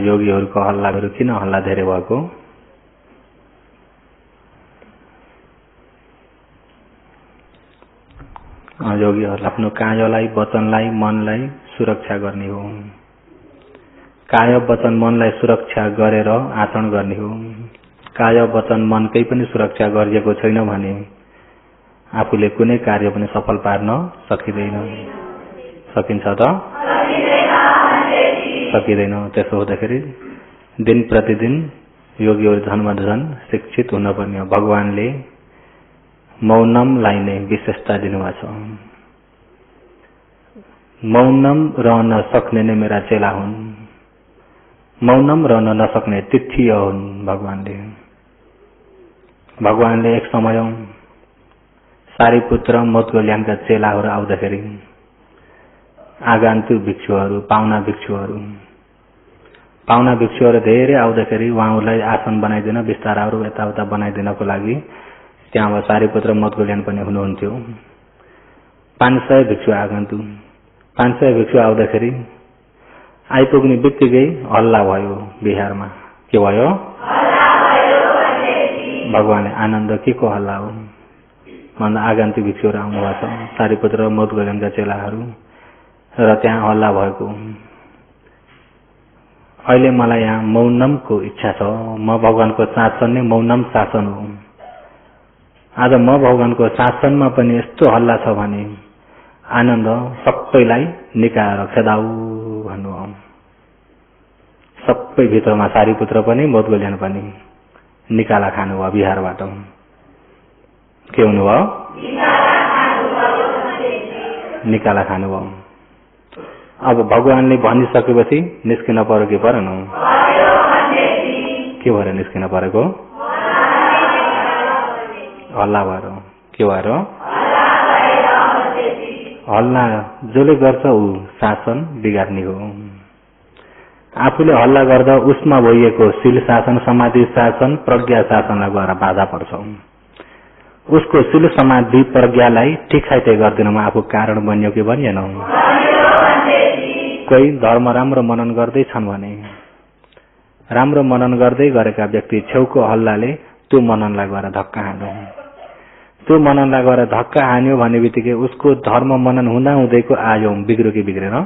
योगीहरूको हल्लाहरू किन हल्ला धेरै भएको? योगीहरूले आफ्नो कायलाई, वचनलाई, मनलाई सुरक्षा गर्ने हो। काय, वचन, मनलाई सुरक्षा गरेर आचरण गर्ने हो। काय, वचन, मन केही पनि सुरक्षा गरिएको छैन भने आफूले कुनै कार्य पनि सफल पार्न सकिँदैन। सकिन्छ त? सकिँदैन। त्यसो हुँदाखेरि दिन प्रतिदिन योगीहरू झन्भन्दा झन् शिक्षित हुनुपर्ने हो। भगवानले मौनमलाई नै विशेषता दिनुभएको छ। मौनम रहन सक्ने नै मेरा चेला हुन्। मौनम रहन नसक्ने तिथ्य हुन् भगवानले। भगवानले एक समय सारीपुत्र मोदगल्यानका चेलाहरू आउँदाखेरि आगन्तुक भिक्षुहरू, पाहुना भिक्षुहरू धेरै आउँदाखेरि उहाँहरूलाई आसन बनाइदिन, बिस्ताराहरू यताउता बनाइदिनको लागि त्यहाँ सारीपुत्र मोदगल्यान पनि हुनुहुन्थ्यो। 500 भिक्षु आगन्तुक, 500 भिक्षु आउँदाखेरि आइपुग्ने बित्तिकै हल्ला भयो बिहारमा। के भयो? भगवानले आनन्द के को हल्ला हो भन्दा आगन्तुक भिक्षुहरू आउनुभएको छ, सारीपुत्र मोदगल्यानका चेलाहरू, र त्यहाँ हल्ला भएको। अहिले मलाई यहाँ मौनमको इच्छा छ। म भगवानको शासन नै मौनम शासन हो। आज म भगवानको शासनमा पनि यस्तो हल्ला छ भने आनन्द सबैलाई निकाएर खेदाऊ भन्नु हो। सबै भित्रमा सारीपुत्र पनि मोदगल्यान पनि निकाला खानुभयो बिहारबाट। के हुनुभयो? निकाला खानुभयो। अब भगवानले भनिसकेपछि निस्किन पर्यो कि परेन? के भएर निस्किन परेको? हल्ला भएर। के भएर? हल्ला जसले गर्छ ऊ शासन बिगार्ने हो। आफूले हल्ला गर्दा उसमा भइएको शील शासन, समाधि शासन, प्रज्ञा शासनलाई गएर बाधा पर्छ। उसको शील, समाधि, प्रज्ञालाई ठिक खाइते गर्दिनमा आफू कारण बन्यो कि बनिएन? कोही धर्म राम्रो मनन गर्दैछन् भने राम्रो मनन गर्दै गरेका व्यक्ति छेउको हल्लाले त्यो मननलाई गएर धक्का हान्यो। त्यो मननलाई गएर धक्का हान्यो भन्ने बित्तिकै उसको धर्म मनन हुँदा हुँदैको आयो बिग्रो कि बिग्रेन?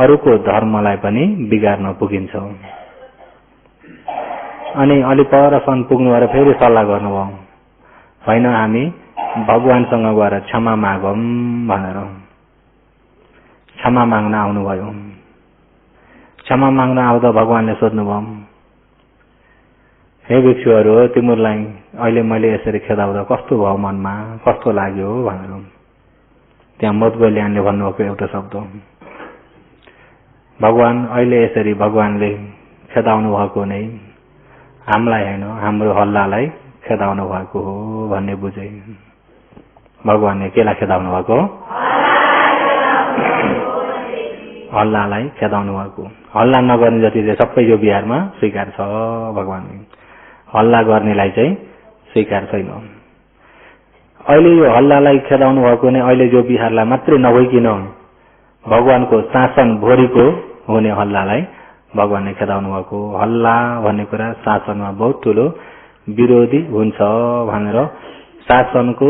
अरूको धर्मलाई पनि बिगार्न पुगिन्छ। अनि अलि परसम्म पुग्नु भएर फेरि सल्लाह गर्नुभयो, होइन हामी भगवानसँग गएर क्षमा मागौँ भनेर क्षमा माग्न आउनुभयो। क्षमा माग्न आउँदा भगवानले सोध्नुभयो, हे भिक्षुहरू, तिमीहरूलाई अहिले मैले यसरी खेदाउँदा कस्तो भयो, मनमा कस्तो लाग्यो भनेर। त्यहाँ मोदगल्यानले भन्नुभएको एउटा शब्द, भगवान अहिले यसरी भगवानले खेदाउनु भएको नै हामीलाई होइन, हाम्रो हल्लालाई खेदाउनु भएको हो भन्ने बुझे। भगवानले केलाई खेदाउनु भएको? हल्लालाई खेदाउनु भएको। हल्ला नगर्ने जति चाहिँ सबै यो बिहारमा स्वीकार छ भगवानले। हल्ला गर्नेलाई चाहिँ स्वीकार छैन। अहिले यो हल्लालाई खेदाउनु भएको नै अहिले यो बिहारलाई मात्रै नभइकन भगवानको शासन भोरिको हुने हल्लालाई भगवानले खेदाउनु भएको। हल्ला भन्ने कुरा शासनमा बहुत ठुलो विरोधी हुन्छ भनेर शासनको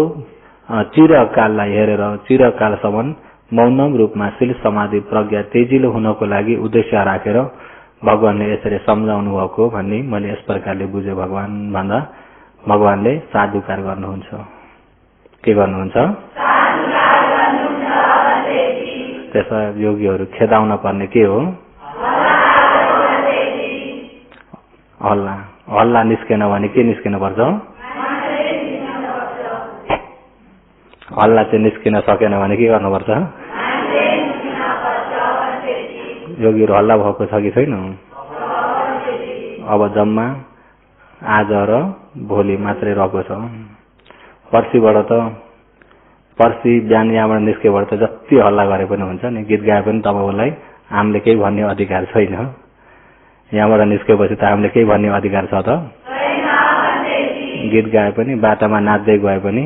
चिरकाललाई हेरेर चिरकालसम्म मौनम रूपमा शील, समाधि, प्रज्ञा तेजिलो हुनको लागि उद्देश्य राखेर भगवानले यसरी सम्झाउनु भएको भन्ने मैले यस प्रकारले बुझे। भगवान भन्दा भगवानले साधुकार गर्नुहुन्छ। के गर्नुहुन्छ? त्यसमा योगीहरू खेदाउन पर्ने के हो? हल्ला। हल्ला निस्केन भने के निस्किन पर्छ? हल्ला चाहिँ निस्किन सकेन भने के गर्नुपर्छ? योगीहरू हल्ला भएको छ कि छैन? अब जम्मा आज र भोलि मात्रै रहेको छ। पर्सिबाट त पर्सि बिहान यहाँबाट निस्केबाट त जति हल्ला गरे पनि हुन्छ नि, गीत गाए पनि तपाईँलाई हामीले केही भन्ने अधिकार छैन। यहाँबाट निस्केपछि त हामीले केही भन्ने अधिकार छ त? गीत गाए पनि, बाटामा नाच्दै गए पनि।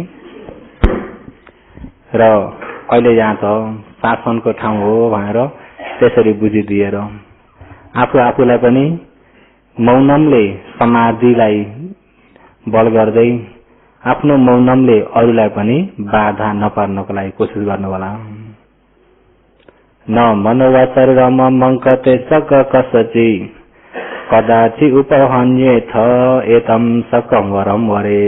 र अहिले यहाँ त शासनको ठाउँ हो भनेर त्यसरी बुझिदिएर आफू आफूलाई पनि मौनमले समाधिलाई बल गर्दै आफ्नो मौनमले अरूलाई पनि बाधा नपार्नको लागि कोसिस गर्नु होला। न मनोवाचर रम मंकते सक कसची कदाचि उपहन्येथ एतम सकम वरम वरे।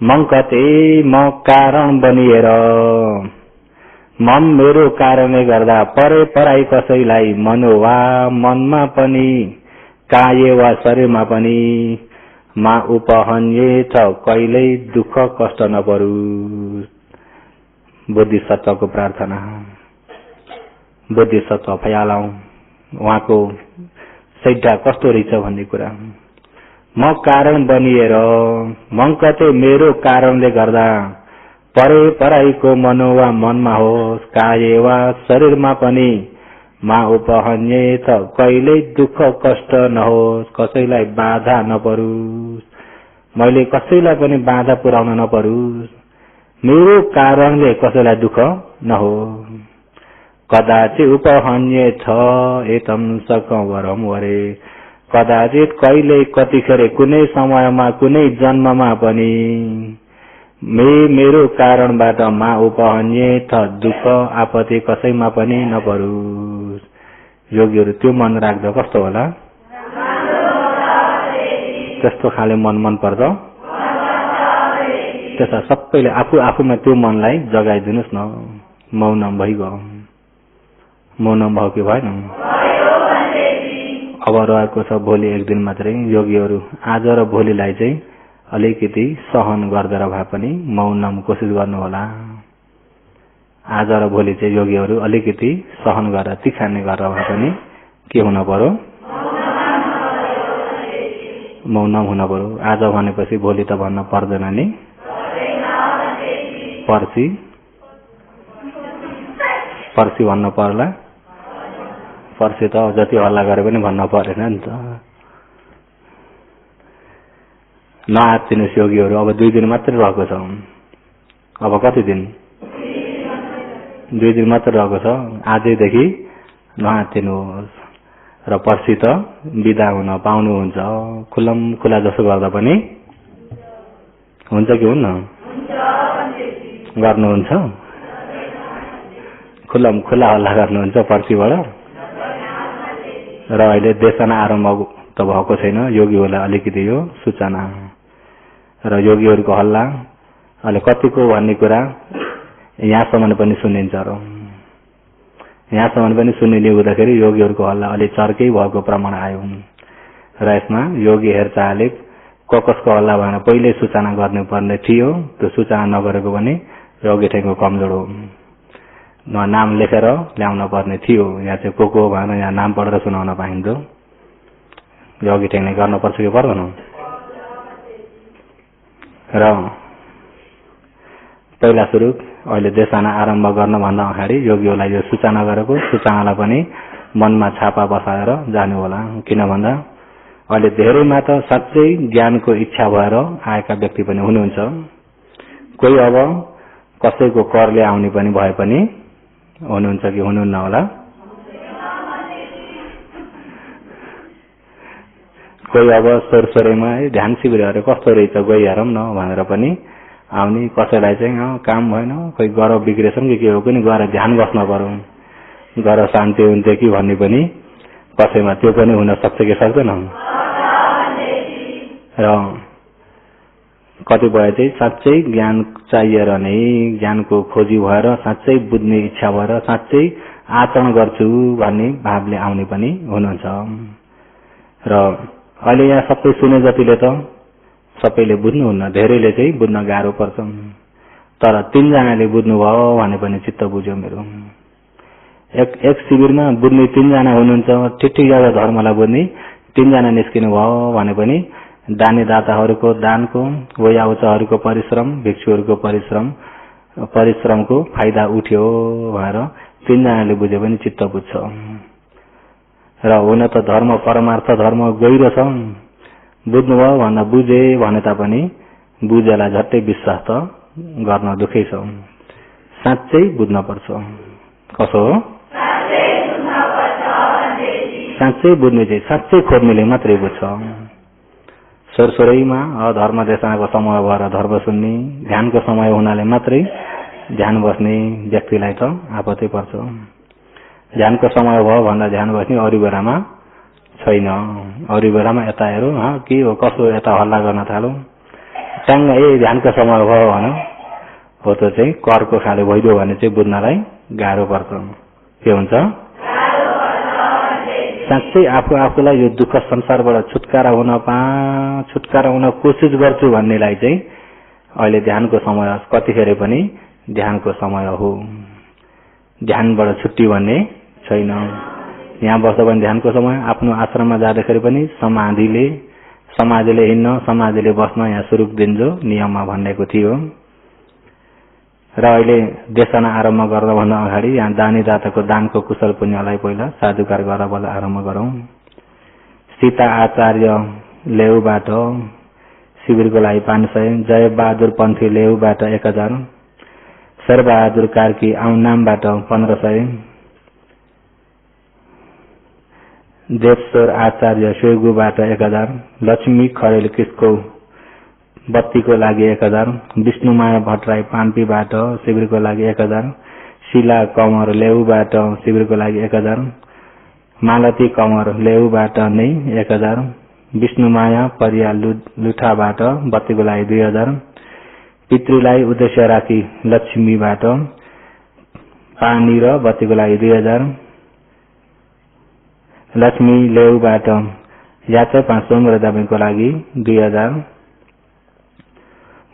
मंकते म कारण बनिएर म मेरो कारणले गर्दा परे पराई कसैलाई मनो वा मनमा पनि काये वा शरीरमा पनि मा उपहन्येथ कहिल्यै दुःख कष्ट नपरोस्। बोधिसत्वको प्रार्थना। बोधिसत्व भइहालौं उहाँको सैद्धा कस्तो रहेछ भन्ने कुरा। म कारण बनिएर मंकते मेरो कारणले गर्दा परे पराईको मनो वा मनमा होस् काये वा शरीरमा पनि मा उपहन्येथ कहिल्यै दुःख कष्ट नहोस्, कसैलाई बाधा नपरोस्, मैले कसैलाई पनि बाधा पुर्याउन नपरोस्, मेरो कारणले कसैलाई दुःख नहोस्। कदाचित उपहन्येथ एतम सकम वरम वरे। कदाचित कहिले कतिखेर कुनै समयमा कुनै जन्ममा पनि मेरो कारणबाट मा उपहन्येथ दुःख आपत्ति कसैमा पनि नपरोस्। योगीहरू त्यो मन राख्दा कस्तो होला? त्यस्तो खाले मन पर्छ। त्यसमा सबैले आफू आफूमा त्यो मनलाई जगाइदिनुहोस् न। मौनम भइगयो। मौनम भयो कि भएन? अब रहेको छ भोलि एक दिन मात्रै। योगीहरू आज र भोलिलाई चाहिँ अलिकति सहन गर्दै भए पनि मौनम कोसिस गर्नु होला। आज र भोलि चाहिँ योगीहरू अलिकति सहन गरेर तिखाने गरेर भए पनि के हुन पर्यो? मौनम हुन पर्यो। आज भनेपछि भोलि त भन्न पर्दैन नि। पर्सि भन्न पर्ला। पर्सि त जति हल्ला गरे पनि भन्न परेन नि त। नआत्तिनुहोस् योगीहरू। अब 2 दिन मात्रै रहेको छ। अब कति दिन? 2 दिन मात्रै रहेको छ। आजैदेखि नआत्तिनुहोस् र पर्सि त बिदा हुन पाउनुहुन्छ। खुल्लम खुला जसो गर्दा पनि हुन्छ कि हुन्न? गर्नुहुन्छ? खुल्लम खुला हल्ला गर्नुहुन्छ पर्सिबाट। र अहिले देशना आरम्भ त भएको छैन। योगीहरूलाई अलिकति यो सूचना र योगीहरूको हल्ला अहिले कतिको भन्ने कुरा यहाँसम्म पनि सुनिन्छ र यहाँसम्म पनि सुनिने हुँदाखेरि योगीहरूको हल्ला अलि चर्कै भएको प्रमाण आयो र यसमा योगी हेरचाहले कसको हल्ला भएन पहिले सूचना गर्नुपर्ने थियो। त्यो सूचना नगरेको पनि योगी ठेको कमजोर हो। नाम लेखेर ल्याउन पर्ने थियो। यहाँ चाहिँ को भनेर यहाँ नाम पढेर सुनाउन पाइन्थ्यो। योगी ठेकले गर्नुपर्छ कि पर्दैन? र पहिला सुरु अहिले देशना आरम्भ गर्नभन्दा अगाडि योगीहरूलाई यो सूचना गरेको सूचनालाई पनि मनमा छापा बसाएर जानु होला। किन भन्दा अहिले धेरैमा त साँच्चै ज्ञानको इच्छा भएर आएका व्यक्ति पनि हुनुहुन्छ। कोही अब कसैको करले आउने पनि भए पनि हुनुहुन्छ कि हुनुहुन्न होला? कोही अब सोरसोरैमा ध्यान शिविरहरू कस्तो रहेछ गई हेरौँ न भनेर पनि आउने। कसैलाई चाहिँ काम भएन, कोही गर बिग्रेछन् कि के हो पनि गएर ध्यान बस्न पर्यो, गर शान्ति हुन्थ्यो कि भन्ने पनि कसैमा त्यो पनि हुन सक्छ कि सक्दैन? र कतिपय चाहिँ साँच्चै ज्ञान चाहिएर नै ज्ञानको खोजी भएर साँच्चै बुझ्ने इच्छा भएर साँच्चै आचरण गर्छु भन्ने भावले आउने पनि हुनुहुन्छ। र अहिले यहाँ सबै सुने जतिले त सबैले बुझ्नुहुन्न, धेरैले चाहिँ बुझ्न गाह्रो पर्छ। तर 3 जनाले बुझ्नुभयो भने पनि चित्त बुझ्यो मेरो। एक शिविरमा बुझ्ने 3 जना हुनुहुन्छ। ठिक एउटा धर्मलाई बुझ्ने 3 जना निस्किनु भयो भने पनि दानी दाताहरूको दानको, वयाउचहरूको परिश्रम, भिक्षुहरूको परिश्रमको फाइदा उठ्यो भनेर 3 जनाले बुझ्यो भने चित्त बुझ्छ। र हुन त धर्म परमार्थ धर्म गहिरो छ। बुझ्नुभयो भन्दा बुझे भने तापनि बुझेलाई झट्टै विश्वास त गर्न दुःखै छ। साँच्चै बुझ्न पर्छ। कसो हो? साँच्चै बुझ्ने चाहिँ साँच्चै खोज्नेले मात्रै बुझ्छ। सोरसोरैमा धर्म देशनाको समय भएर धर्म सुन्ने, ध्यानको समय हुनाले मात्रै ध्यान बस्ने व्यक्तिलाई त आपत्ति पर्छ। ध्यानको समय भयो भन्दा ध्यान बस्ने, अरू बेलामा छैन। अरू बेलामा यता हेरौँ, के हो कसो, यता हल्ला गर्न थालौँ, ट्याङ्ग ध्यानको समय भयो भन, हो त चाहिँ करको खाले भइदियो भने चाहिँ बुझ्नलाई गाह्रो पर्छ। के हुन्छ? साँच्चै आफूलाई यो दुःख संसारबाट छुटकारा हुन कोसिस गर्छु भन्नेलाई चाहिँ अहिले ध्यानको समय, कतिखेर पनि ध्यानको समय हो। ध्यानबाट छुट्टी भन्ने छैन। यहाँ बस्दा पनि ध्यानको समय, आफ्नो आश्रममा जाँदाखेरि पनि समाधिले हिँड्न, समाधिले बस्न यहाँ स्वरूप दिन्जो नियममा भनेको थियो। र अहिले देशना आरम्भ गर्दा भन्दा अगाडि यहाँ दानी दाताको दानको कुशल पुण्यलाई पहिला साधुकार गरेर बल्ल आरम्भ गरौँ। सीता आचार्य लेउबाट शिविरको लागि 500, जय बहादुर पन्थी लेउबाट 1000, शेरबहादुर कार्की आउनामबाट 1500, देवश्वर आचार्य स्वेगुबाट 1000, लक्ष्मी खरेल किस्को बत्तीको लागि 1000, विष्णुमाया भट्टराई पाम्पीबाट शिविरको लागि 1000, शिला कमर लेउबाट शिविरको लागि 1000, मालती कमर लेउबाट नै 1000, विष्णुमाया परिया लुठाबाट बत्तीको लागि 2000, पितृलाई उद्देश्य राखी लक्ष्मीबाट पानी र बत्तीको लागि 2000, लक्ष्मी लेउबाट यात्रा 500 र दबाईको लागि 2000,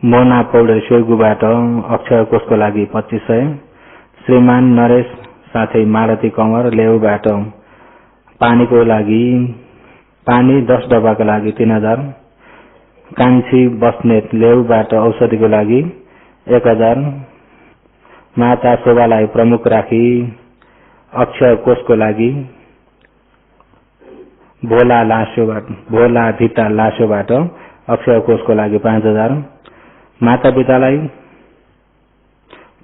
मोना पौडेल स्वेगुबाट अक्षय कोषको लागि 2500, श्रीमान नरेश साथै मालती कमर लेउबाट पानीको लागि पानी 10 डब्बाको लागि 3000, कान्छी बस्नेत लेउबाट औषधिको लागि 1000, माता शोभालाई प्रमुख राखी अक्षय कोषको लागि भोला धिता लासोबाट अक्षय कोषको लागि 5000, माता पितालाई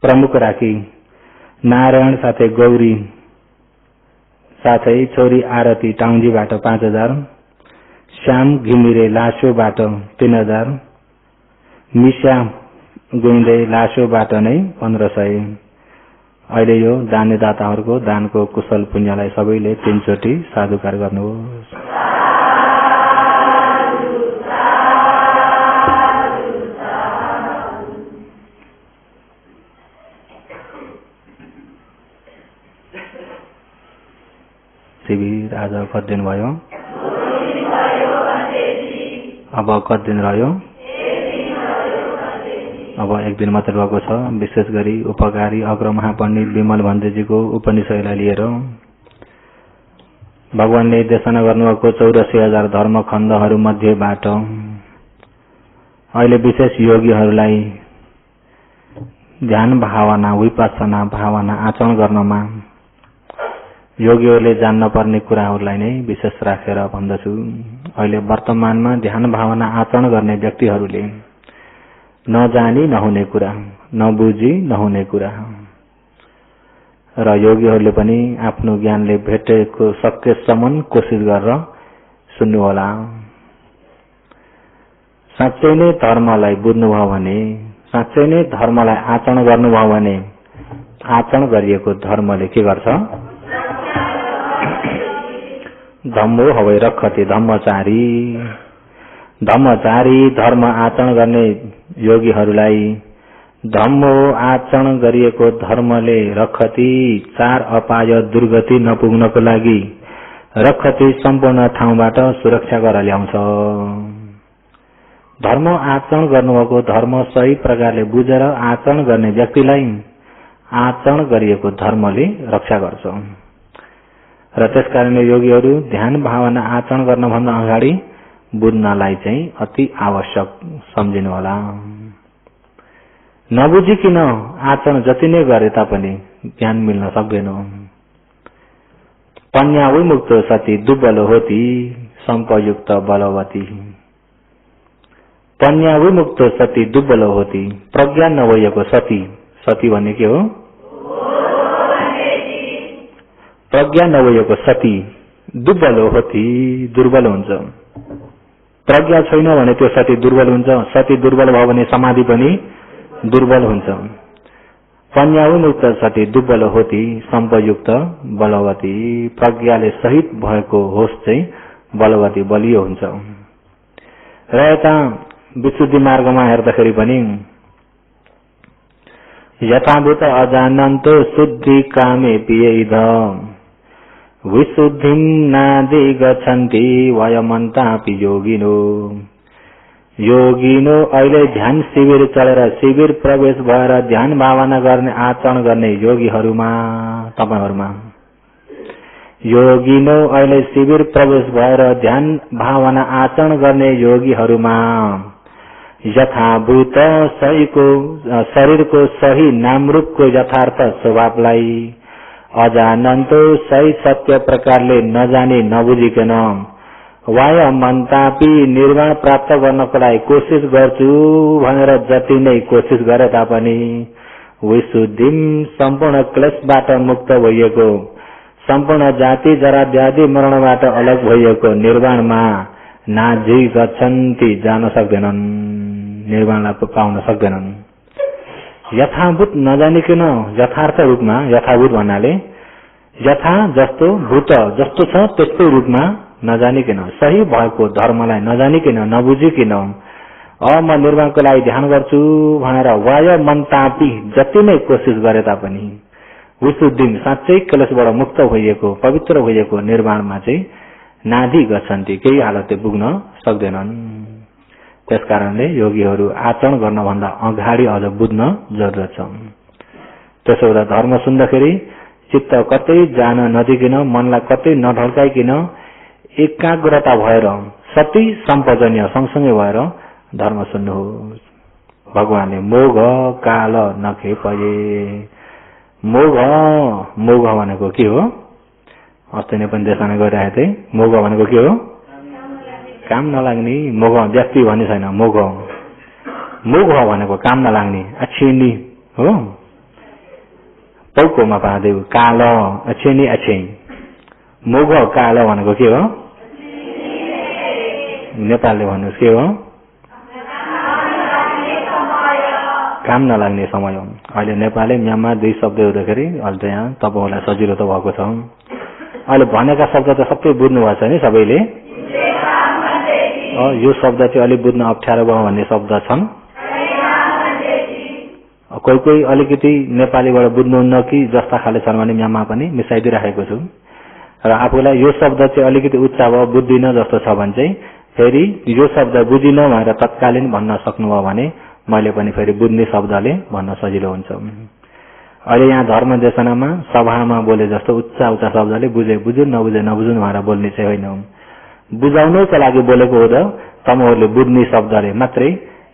प्रमुख राखी नारायण साथै गौरी साथै छोरी आरती टाउन्जीबाट 5000, श्याम घिमिरे लासोबाट 3000, मिसा गुइन्दे लासोबाट नै 1500। अहिले यो दानदाताहरूको दानको कुशल पुण्यलाई सबैले 3 चोटि साधुकार गर्नुहोस्। शिविर आज कति दिन भयो? अब कति दिन रह्यो? अब 1 दिन मात्र भएको छ। विशेष गरी उपकारी अग्र महापण्डित विमल भन्देजीको उपनिषदलाई लिएर भगवानले देशना गर्नुभएको 84,000 धर्मखण्डहरू मध्येबाट अहिले विशेष योगीहरूलाई ध्यान भावना, विपස්සना भावना आचरण गर्नमा योगीहरूले जान्न पर्ने कुराहरूलाई नै विशेष राखेर भन्दछु। अहिले वर्तमानमा ध्यान भावना आचरण गर्ने व्यक्तिहरूले नजानी नहुने कुरा, नबुझी नहुने कुरा, र योगीहरूले पनि आफ्नो ज्ञानले भेटेको सकेसम्म कोसिस गरेर सुन्नुहोला। साँच्चै नै धर्मलाई बुझ्नुभयो भने, साँच्चै नै धर्मलाई आचरण गर्नुभयो भने आचरण गरिएको धर्मले के गर्छ? धम्मो हवै रखते धम्मचारी। धम्मचारी धर्म आचरण गर्ने योगीहरूलाई धम्मो आचरण गरिएको धर्मले रखती 4 अपाय दुर्गति नपुग्नको लागि रखती सम्पूर्ण ठाउँबाट सुरक्षा गरेर ल्याउँछ। धर्म आचरण गर्नुभएको धर्म सही प्रकारले बुझेर आचरण गर्ने व्यक्तिलाई आचरण गरिएको धर्मले रक्षा गर्छ। र त्यसकारणले योगीहरू ध्यान भावना आचरण गर्नभन्दा अगाडि बुझ्नलाई चाहिँ अति आवश्यक सम्झिनु होला। नबुझिकन आचरण जति नै गरे तापनि ज्ञान मिल्न सक्दैन। पन्या विमुक्त सती दुर्बल होती संपयुक्त बलवती। पन्या विमुक्त सती दुर्बल होती। प्रज्ञा नभएको सती, सती भन्ने के हो? प्रज्ञा नभएको सती दुर्बल होती दुर्बल हुन्छ। प्रज्ञा छैन भने त्यो सती दुर्बल हुन्छ। सती दुर्बल भयो भने समाधि पनि दुर्बल हुन्छ। प्रज्ञायुक्त सती दुर्बल होती सम्पयुक्त बलवती। प्रज्ञाले सहित भएको होस चाहिँ बलवती बलियो हुन्छ। र यता विशुद्धि मार्गमा हेर्दाखेरि पनि यथाभूत अजानन्तो शुद्धि कामे पियैध विशुद्धिं नादि गच्छन्ति वयमन्तापि योगिनो। योगिनो अहिले ध्यान शिविर चलेर शिविर प्रवेश भएर ध्यान भावना गर्ने आचरण गर्ने योगीहरूमा तपाईहरुमा योगिनो अहिले शिविर प्रवेश भएर ध्यान भावना आचरण गर्ने योगीहरूमा यथाभूत शरीरको सही नामरूपको यथार्थ स्वभावलाई अजानन्तो सही सत्य प्रकारले नजाने नबुझिकन वाय मनतापी निर्वाण प्राप्त गर्नको लागि कोशिश गर्छु भनेर जति नै कोशिश गरे तापनि विशुद्धिम सम्पूर्ण क्लेशबाट मुक्त भइएको सम्पूर्ण जाति जरा व्याधि मरणबाट अलग भइएको निर्वाणमा नाझी गच्छन्ति जान सक्दैनन्। निर्वाणलाई पाउन सक्दैनन्। यथाभूत नजानिकन यथार्थ रूपमा यथाभूत भन्नाले यथा जस्तो भूत जस्तो छ त्यस्तै रूपमा नजानिकन सही भएको धर्मलाई नजानिकन नबुझिकन म निर्वाणको लागि ध्यान गर्छु भनेर वाय मनतापी जति नै कोशिश गरे तापनि विशुद्धि साँच्चै क्लेशबाट मुक्त भइएको पवित्र भइएको निर्वाणमा चाहिँ नाधी गच्छन्ति केही हालतले पुग्न सक्दैनन्। त्यसकारणले योगीहरू आचरण गर्न भन्दा अगाडि अझ बुझ्न जरुरत छ। त्यसो हुँदा धर्म सुन्दाखेरि चित्त कतै जान नदिकिन मनलाई कतै नढल्काइकिन एकाग्रता भएर सती सम्पजनीय सँगसँगै भएर धर्म सुन्नुहोस्। भगवानले मोघ काल नखेपये। मोघ भनेको के हो? अस्ति नै पनि देशना गरिरहेको थिएँ। मोघ भनेको के हो? काम नलाग्ने। मोघ व्यक्ति भन्ने छैन। मोघ भनेको काम नलाग्ने अछिनी हो। पौकोमा पादेऊ काल अछिनी अछे। मोघ काल भनेको के हो? नेपालले भन्नुहोस् के हो? काम नलाग्ने समय। अहिले नेपाली म्यानमा दुई शब्द हुँदाखेरि अहिले त यहाँ तपाईहरुलाई सजिलो त भएको छ। अहिले भनेका शब्द त सबै बुझ्नु भएको छ नि सबैले। यो शब्द चाहिँ अलि बुझ्न अप्ठ्यारो भयो भन्ने शब्द छन्। कोही कोही अलिकति नेपालीबाट बुझ्नुहुन्न कि जस्ता खाले छन् भने म्यामा पनि मिसाइदिराखेको छु। र आफूलाई यो शब्द चाहिँ अलिकति उच्च भयो बुझ्दिन जस्तो छ भने चाहिँ फेरि यो शब्द बुझिन भनेर तत्कालीन भन्न सक्नुभयो भने मैले पनि फेरि बुझ्ने शब्दले भन्न सजिलो हुन्छ। अहिले यहाँ धर्म देशनामा सभामा बोले जस्तो उच्च शब्दले बुझ्यो नबुझ्यो भनेर बोल्ने चाहिँ होइन। बुझाउनको लागि बोलेको हो त तपाईहरुले बुझ्ने शब्दले मात्रै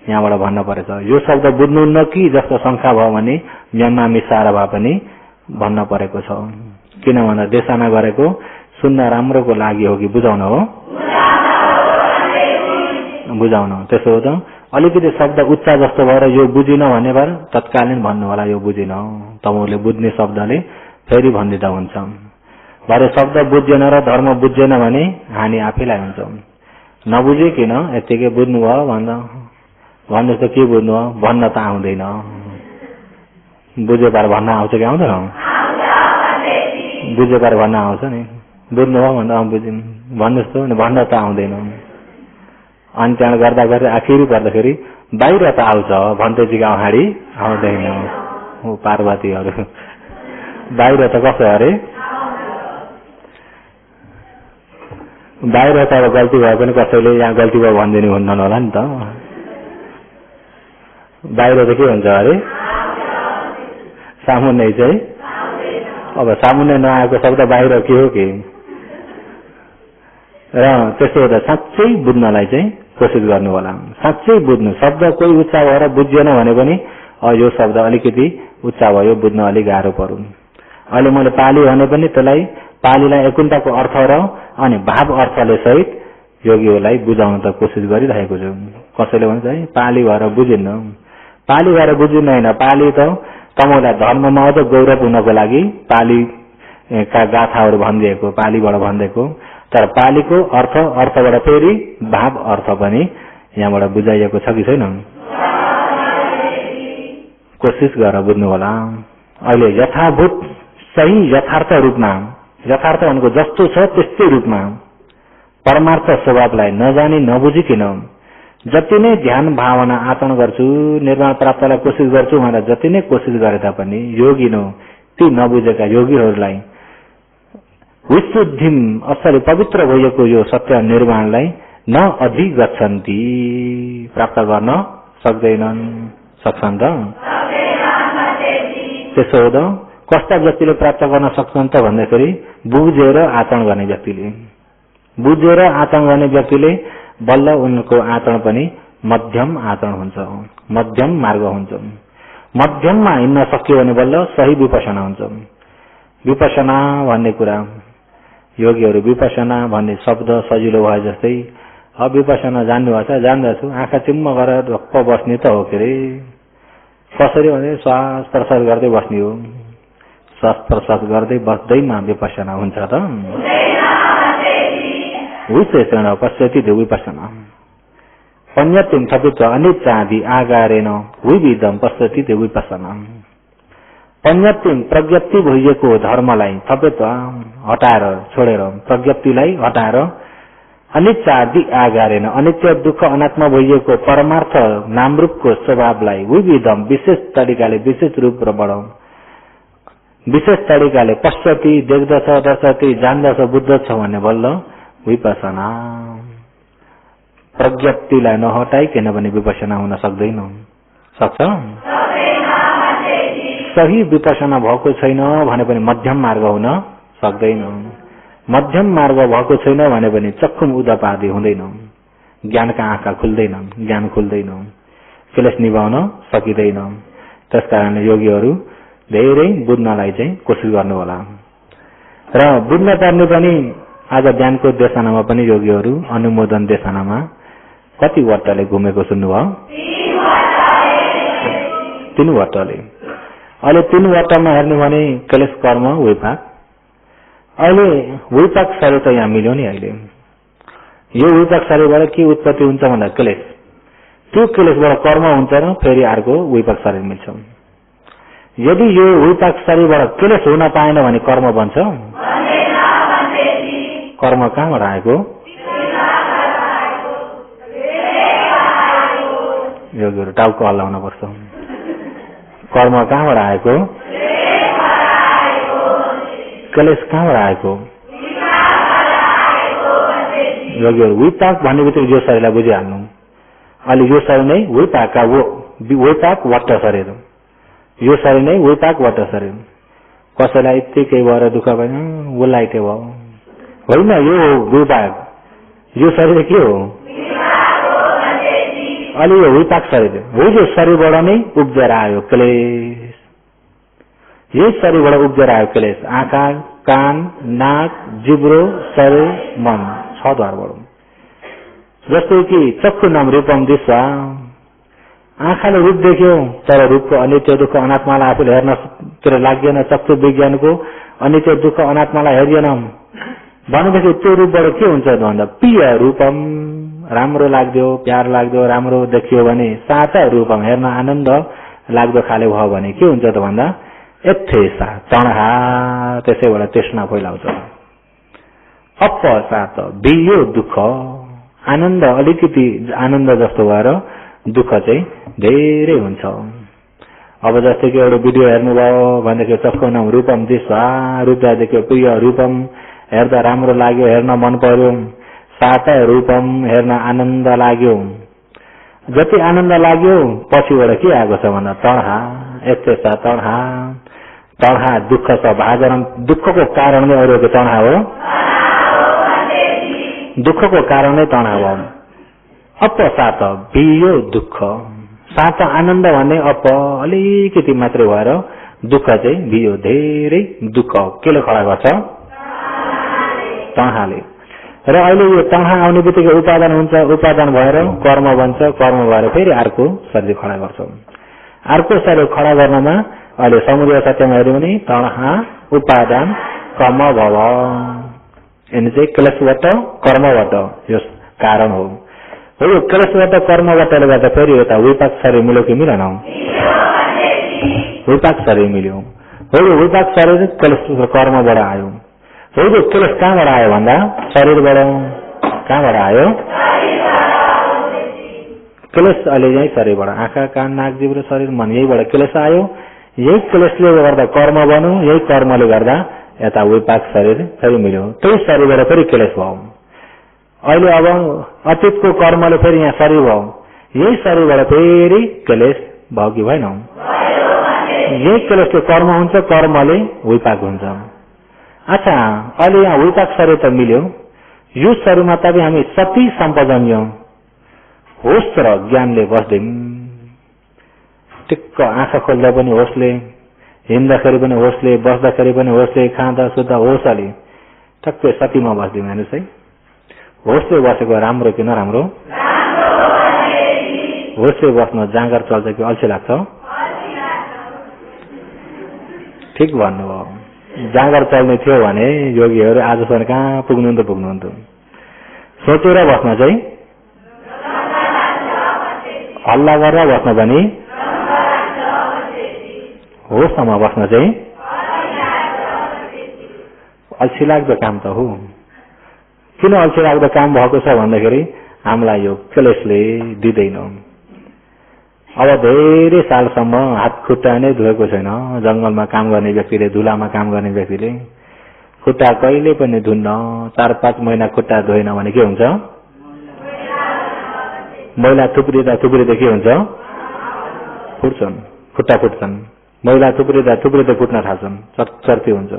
यहाँबाट भन्न परेछ। यो शब्द बुझ्नुहुन्न कि जस्तो शंका भयो भने म्यानमा मिसाएर भए पनि भन्न परेको छ। किन भन्दा देशना गरेको सुन्न राम्रोको लागि हो कि बुझाउन हो? बुझाउन। त्यसो हो त अलिकति शब्द उच्च जस्तो भएर यो बुझिन भने भएर तत्कालीन भन्नु होला यो बुझिन। तपाईहरुले बुझ्ने शब्दले फेरि भनिदिँदा हुन्छ। भरे शब्द बुझ्दैन र धर्म बुझ्दैन भने हानि आफैलाई हुन्छ। नबुझिकिन यतिकै बुझ्नु भयो भन्नुहोस् त के बुझ्नु हो? भन्न त आउँदैन। बुझे पार भन्न आउँछ कि आउँदैन? बुझे पार भन्न आउँछ नि। बुझ्नु भयो भन्दा बुझ्यौँ भन्नुहोस् त भन्न त आउँदैन। अनि त्यहाँ गर्दा गर्दै आखिरी पर्दाखेरि बाहिर त आउँछ भन्दैछिको अगाडि आउँदैन। हो पार्वतीहरू बाहिर त कसो अरे बाहिर त अब गल्ती भए पनि कसैले यहाँ गल्ती भयो भनिदिनु हुन्न होला नि त। बाहिर त के हुन्छ अरे सामुन्ने चाहिँ अब सामुन्ने नआएको शब्द बाहिर के हो कि? र त्यसो हुँदा साँच्चै बुझ्नलाई चाहिँ कोशिश गर्नु होला। साँच्चै बुझ्नु शब्द कोही उच्च भएर बुझिएन भने पनि यो शब्द अलिकति उच्च भयो बुझ्न अलिक गाह्रो पर्यो। अहिले मैले पाली भने पनि त्यसलाई पालीलाई एकुण्टाको अर्थ र अनि भाव अर्थले सहित योगीहरूलाई बुझाउन त कोशिश गरिरहेको छु। कसैले भन्छ है पाली भएर बुझिन्न। पाली भएर बुझिन्न होइन। पाली त तपाईलाई धर्ममा अझ गौरव हुनको लागि पाली का गाथाहरू भनिदिएको, पालीबाट भनिदिएको, तर पालीको अर्थबाट फेरि भाव अर्थ पनि यहाँबाट बुझाइएको छ कि छैन? कोशिश गरेर बुझ्नु होला। अहिले यथाभूत सही यथार्थ रूपमा, यथार्थ भनेको जस्तो छ त्यस्तै रूपमा परमार्थ स्वभावलाई नजानी नबुझिकिन जति नै ध्यान भावना आचरण गर्छु, निर्माण प्राप्तलाई कोशिश गर्छु भनेर जति नै कोशिश गरे तापनि योगिनो ती नबुझेका योगीहरूलाई विशुद्धिम असली पवित्र भएको यो सत्य निर्माणलाई न अधिगच्छन्ति, प्राप्त गर्न सक्दैनन्। सक्छन् त? त्यसो हो कस्ता व्यक्तिले प्राप्त गर्न सक्छन् त भन्दाखेरि बुझेर आचरण गर्ने व्यक्तिले, बुझेर आचरण गर्ने व्यक्तिले बल्ल उनको आचरण पनि मध्यम आचरण हुन्छ, मध्यम मार्ग हुन्छ। मध्यममा हिँड्न सक्यो भने बल्ल सही विपसना हुन्छ। विपसना भन्ने कुरा योगीहरू विपसना भन्ने शब्द सजिलो भए जस्तै अब विपसना जान्नुभएको छ? जान्दछु। आँखा चिम्म गरेर ढक्क बस्ने त हो के अरे। कसरी भने श्वास प्रश्वास गर्दै बस्ने हो। श्वास प्रश्वास गर्दै बस्दैमा विपसना हुन्छ त? विशेषण पश्यति विपसना पञ्चतिम थपित्व अनिच्चादि आगारेण विविधम पश्यति विपसना। पञ्चतिम प्रज्ञप्ति भइएको धर्मलाई थपित्व हटाएर छोडेर, प्रज्ञप्तिलाई हटाएर अनिच्चादि आगारेण अनित्य दुःख अनात्मा भइएको परमार्थ नामरूपको स्वभावलाई विविधम विशेष तरिकाले, विशेष रूप र बढाउ, विशेष तरिकाले पश्यति देख्दछ, दर्शति जान्दछ, बुझ्दछ भन्ने बल्ल विपसना। प्रज्ञप्तिलाई नहटाई किनभने विपसना हुन सक्दैन। सक्छ? सही विपसना भएको छैन भने पनि मध्यम मार्ग हुन सक्दैन। मध्यम मार्ग भएको छैन भने पनि चक्षुम उदपादि हुँदैन, ज्ञानका आँखा खुल्दैन, ज्ञान खुल्दैन, क्लेश निभाउन सकिँदैन। त्यसकारणले योगीहरू धेरै बुझ्नलाई चाहिँ कोसिस गर्नु होला। र बुझ्न पर्ने पनि आज ज्ञानको देशनामा पनि योगीहरू अनुमोदन देशनामा कति वटाले घुमेको सुन्नुभयो? 3 वटाले। अहिले 3 वटामा हेर्नु भने क्लेश कर्म विपाक। अहिले विपाक शरीर त यहाँ मिल्यो नि। अहिले यो विपाक शरीरबाट के उत्पत्ति हुन्छ भन्दा क्लेश, त्यो क्लेशबाट कर्म हुन्छ र फेरि अर्को विपाक शरीर मिल्छ। यदि यो विपाक शरीरबाट क्लेश हुन पाएन भने कर्म बन्छ? कर्म कहाँबाट आएको? योगीहरू टाउको हल्लाउन पर्छ। कर्म कहाँबाट आएको? क्लेश कहाँबाट आएको? योगीहरू विपाक भन्ने बित्तिकै यो शरीरलाई बुझिहाल्नु। अहिले यो शरीर नै विपाकका विपाक वट्ट शरीर, यो शरीर नै विपाक वट्ट शरीर। कसैलाई यत्तिकै भएर दुःख भएन उसलाई त्यो भयो होइन, यो विपाक, यो शरीर के हो? अलि यो विपाक शरीर हो। यो शरीरबाट नै उब्जेर आयो क्लेश, यही शरीरबाट उब्जेर आयो क्लेश। आँखा, कान, नाक, जिब्रो, शरीर, मन, 6 द्वारबाट। जस्तै कि चक्षु नाम रूपम दिशा, आँखाले रूप देख्यो तर रूपको अनित्य दुःख अनात्मालाई आफूले हेर्नतिर लाग्दैन। चक्षु विज्ञानको अनित्य दुःख अनात्मालाई हेरिएन भनेदेखि त्यो रूपबाट के हुन्छ भन्दा प्रिय रूपम, राम्रो लाग्यो, प्यार लाग्यो, राम्रो देखियो भने साचा रूपम, हेर्न आनन्द लाग्दो खाले भयो भने के हुन्छ त भन्दा यथेसा तणहा, त्यसैबाट तृष्णा फैलाउँछ। अपसात बियो दुःख, आनन्द अलिकति आनन्द जस्तो भएर दुःख चाहिँ धेरै हुन्छ। अब जस्तै कि एउटा भिडियो हेर्नुभयो भनेदेखि चस्को नाम रूपम दिशा, रूप देख्यो प्रिय रूपम, हेर्दा राम्रो लाग्यो, हेर्न मन पर्यो। साता रूपम, हेर्न आनन्द लाग्यो। जति आनन्द लाग्यो पछिबाट के आएको छ भन्दा तणहा, यथेसा तणहा। तणहा दुःख छ, भाजन दुःखको कारण नै अरूको तणहा हो, दुःखको कारण नै तणहा हो। अपसात बियो दुःख, सात आनन्द भन्ने अप अलिकति मात्रै भएर दुःख चाहिँ बियो, धेरै दुःख केले खडा गर्छ? तणहाले। र अहिले यो तणहा आउने बित्तिकै उपादान हुन्छ, उपादान भएर कर्म बन्छ, कर्म भएर फेरि अर्को शरीर खडा गर्छ। अर्को शरीर खडा गर्नमा अहिले समुदय सत्यमा हेर्यो भने तणहा, उपादान, कर्म भव यिनी चाहिँ क्लेशबाट कर्मबाट यो कारण हो। यो क्लेशबाट कर्मबाटले गर्दा फेरि यता विपाक शरीर मिल्यो कि मिलेन? विपाक शरीर मिल्यो। हो यो विपाक शरीर क्लेश कर्मबाट आयो। हो यो क्लेश कहाँबाट आयो भन्दा शरीरबाट। कहाँबाट आयो? क्लेश अहिले यही शरीरबाट, आँखा कान नाक जिब्रो शरीर मन यहीबाट क्लेश आयो। यही क्लेशले गर्दा कर्म बन्यो, यही कर्मले गर्दा यता विपाक शरीर फेरि मिल्यो। त्यही शरीरबाट फेरि क्लेश भयो। अहिले अब अतीतको कर्मले फेरि यहाँ शरीर भयो, यही शरीरबाट फेरि क्लेश भयो कि भएन? यही क्लेशले कर्म हुन्छ, कर्मले विपाक हुन्छ। अच्छा, अहिले यहाँ विपाक शरीर त मिल्यो, यो शरीरमा त हामी सती सम्पजन्य होस र ज्ञानले बस्दैम। टिक्क आँखा खोल्दा पनि होसले, हिँड्दाखेरि पनि होसले, बस्दाखेरि पनि होसले, खाँदा सुत्दा होसले टक्कै सतीमा बस्दिउँ। हेर्नुहोस् है, होसले बसेको राम्रो कि नराम्रो? होसले बस्न जाँगर चल्छ कि अल्छी लाग्छ? ठिक भन्नुभयो। जाँगर चल्ने थियो भने योगीहरू आजसम्म कहाँ पुग्नुहुन्थ्यो। सोचेर बस्न चाहिँ, हल्ला गरेर बस्न पनि, होसमा बस्न चाहिँ अल्छी लाग्दो काम त हो। किन अल्छी लाग्दो काम भएको छ भन्दाखेरि हामीलाई यो क्लेशले दिँदैन। अब धेरै सालसम्म हात खुट्टा नै धोएको छैन, जंगलमा काम गर्ने व्यक्तिले, धुलामा काम गर्ने व्यक्तिले खुट्टा कहिले पनि धुन्न, 4-5 महिना खुट्टा धोएन भने के हुन्छ? मैला थुप्रिँदा के हुन्छ? फुट्छन्, खुट्टा फुट्छन्। मैला थुप्रिँदा फुट्न थाल्छन्, चर्ती हुन्छ।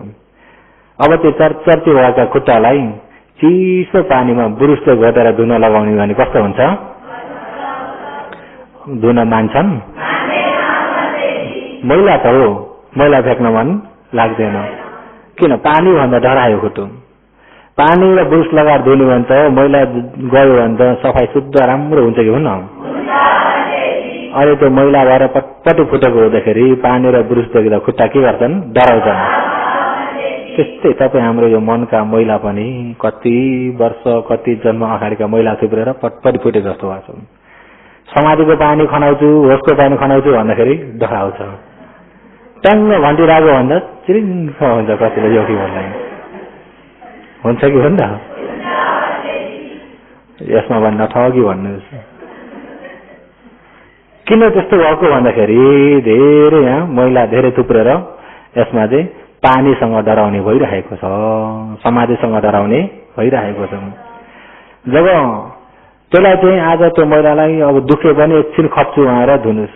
अब त्यो चर्ती भएका खुट्टालाई चिसो पानीमा ब्रुसले घोटेर धुन लगाउने भने कस्तो हुन्छ? धुन मान्छन्? मैला त हो, मैला फ्याँक्न मन लाग्दैन। किन? पानी भन्दा डरायो खुट्टो। पानी र ब्रुस लगाएर धुने भने त मैला गयो भने त सफाई शुद्ध राम्रो हुन्छ कि हुन्न? अहिले त्यो मैला भएर पटपटी फुटेको हुँदाखेरि पानी र ब्रुस देख्दा खुट्टा के गर्छन्? डराउँछन्। त्यस्तै तपाईँ हाम्रो यो मनका मैला पनि कति वर्ष कति जन्म अगाडिका मैला थुप्रेर पटपटी फुटे जस्तो भएको छ। समाधिको पानी खनाउँछु, होसको पानी खनाउँछु भन्दाखेरि डराउँछ। ट्याङ्ग घन्टी राख्यो भन्दा चिरिङ्ग हुन्छ कतिले योगीहरूलाई। हुन्छ कि भन्दा यसमा भन्न ठगी भन्नुहोस्। किन त्यस्तो भएको भन्दाखेरि धेरै यहाँ मैला धेरै थुप्रेर यसमा चाहिँ पानीसँग डराउने भइरहेको छ, समाधिसँग डराउने भइरहेको छ। जब त्यसलाई चाहिँ आज त्यो मैलालाई अब दुखे पनि एकछिन खप्छु भनेर धुनुहोस्,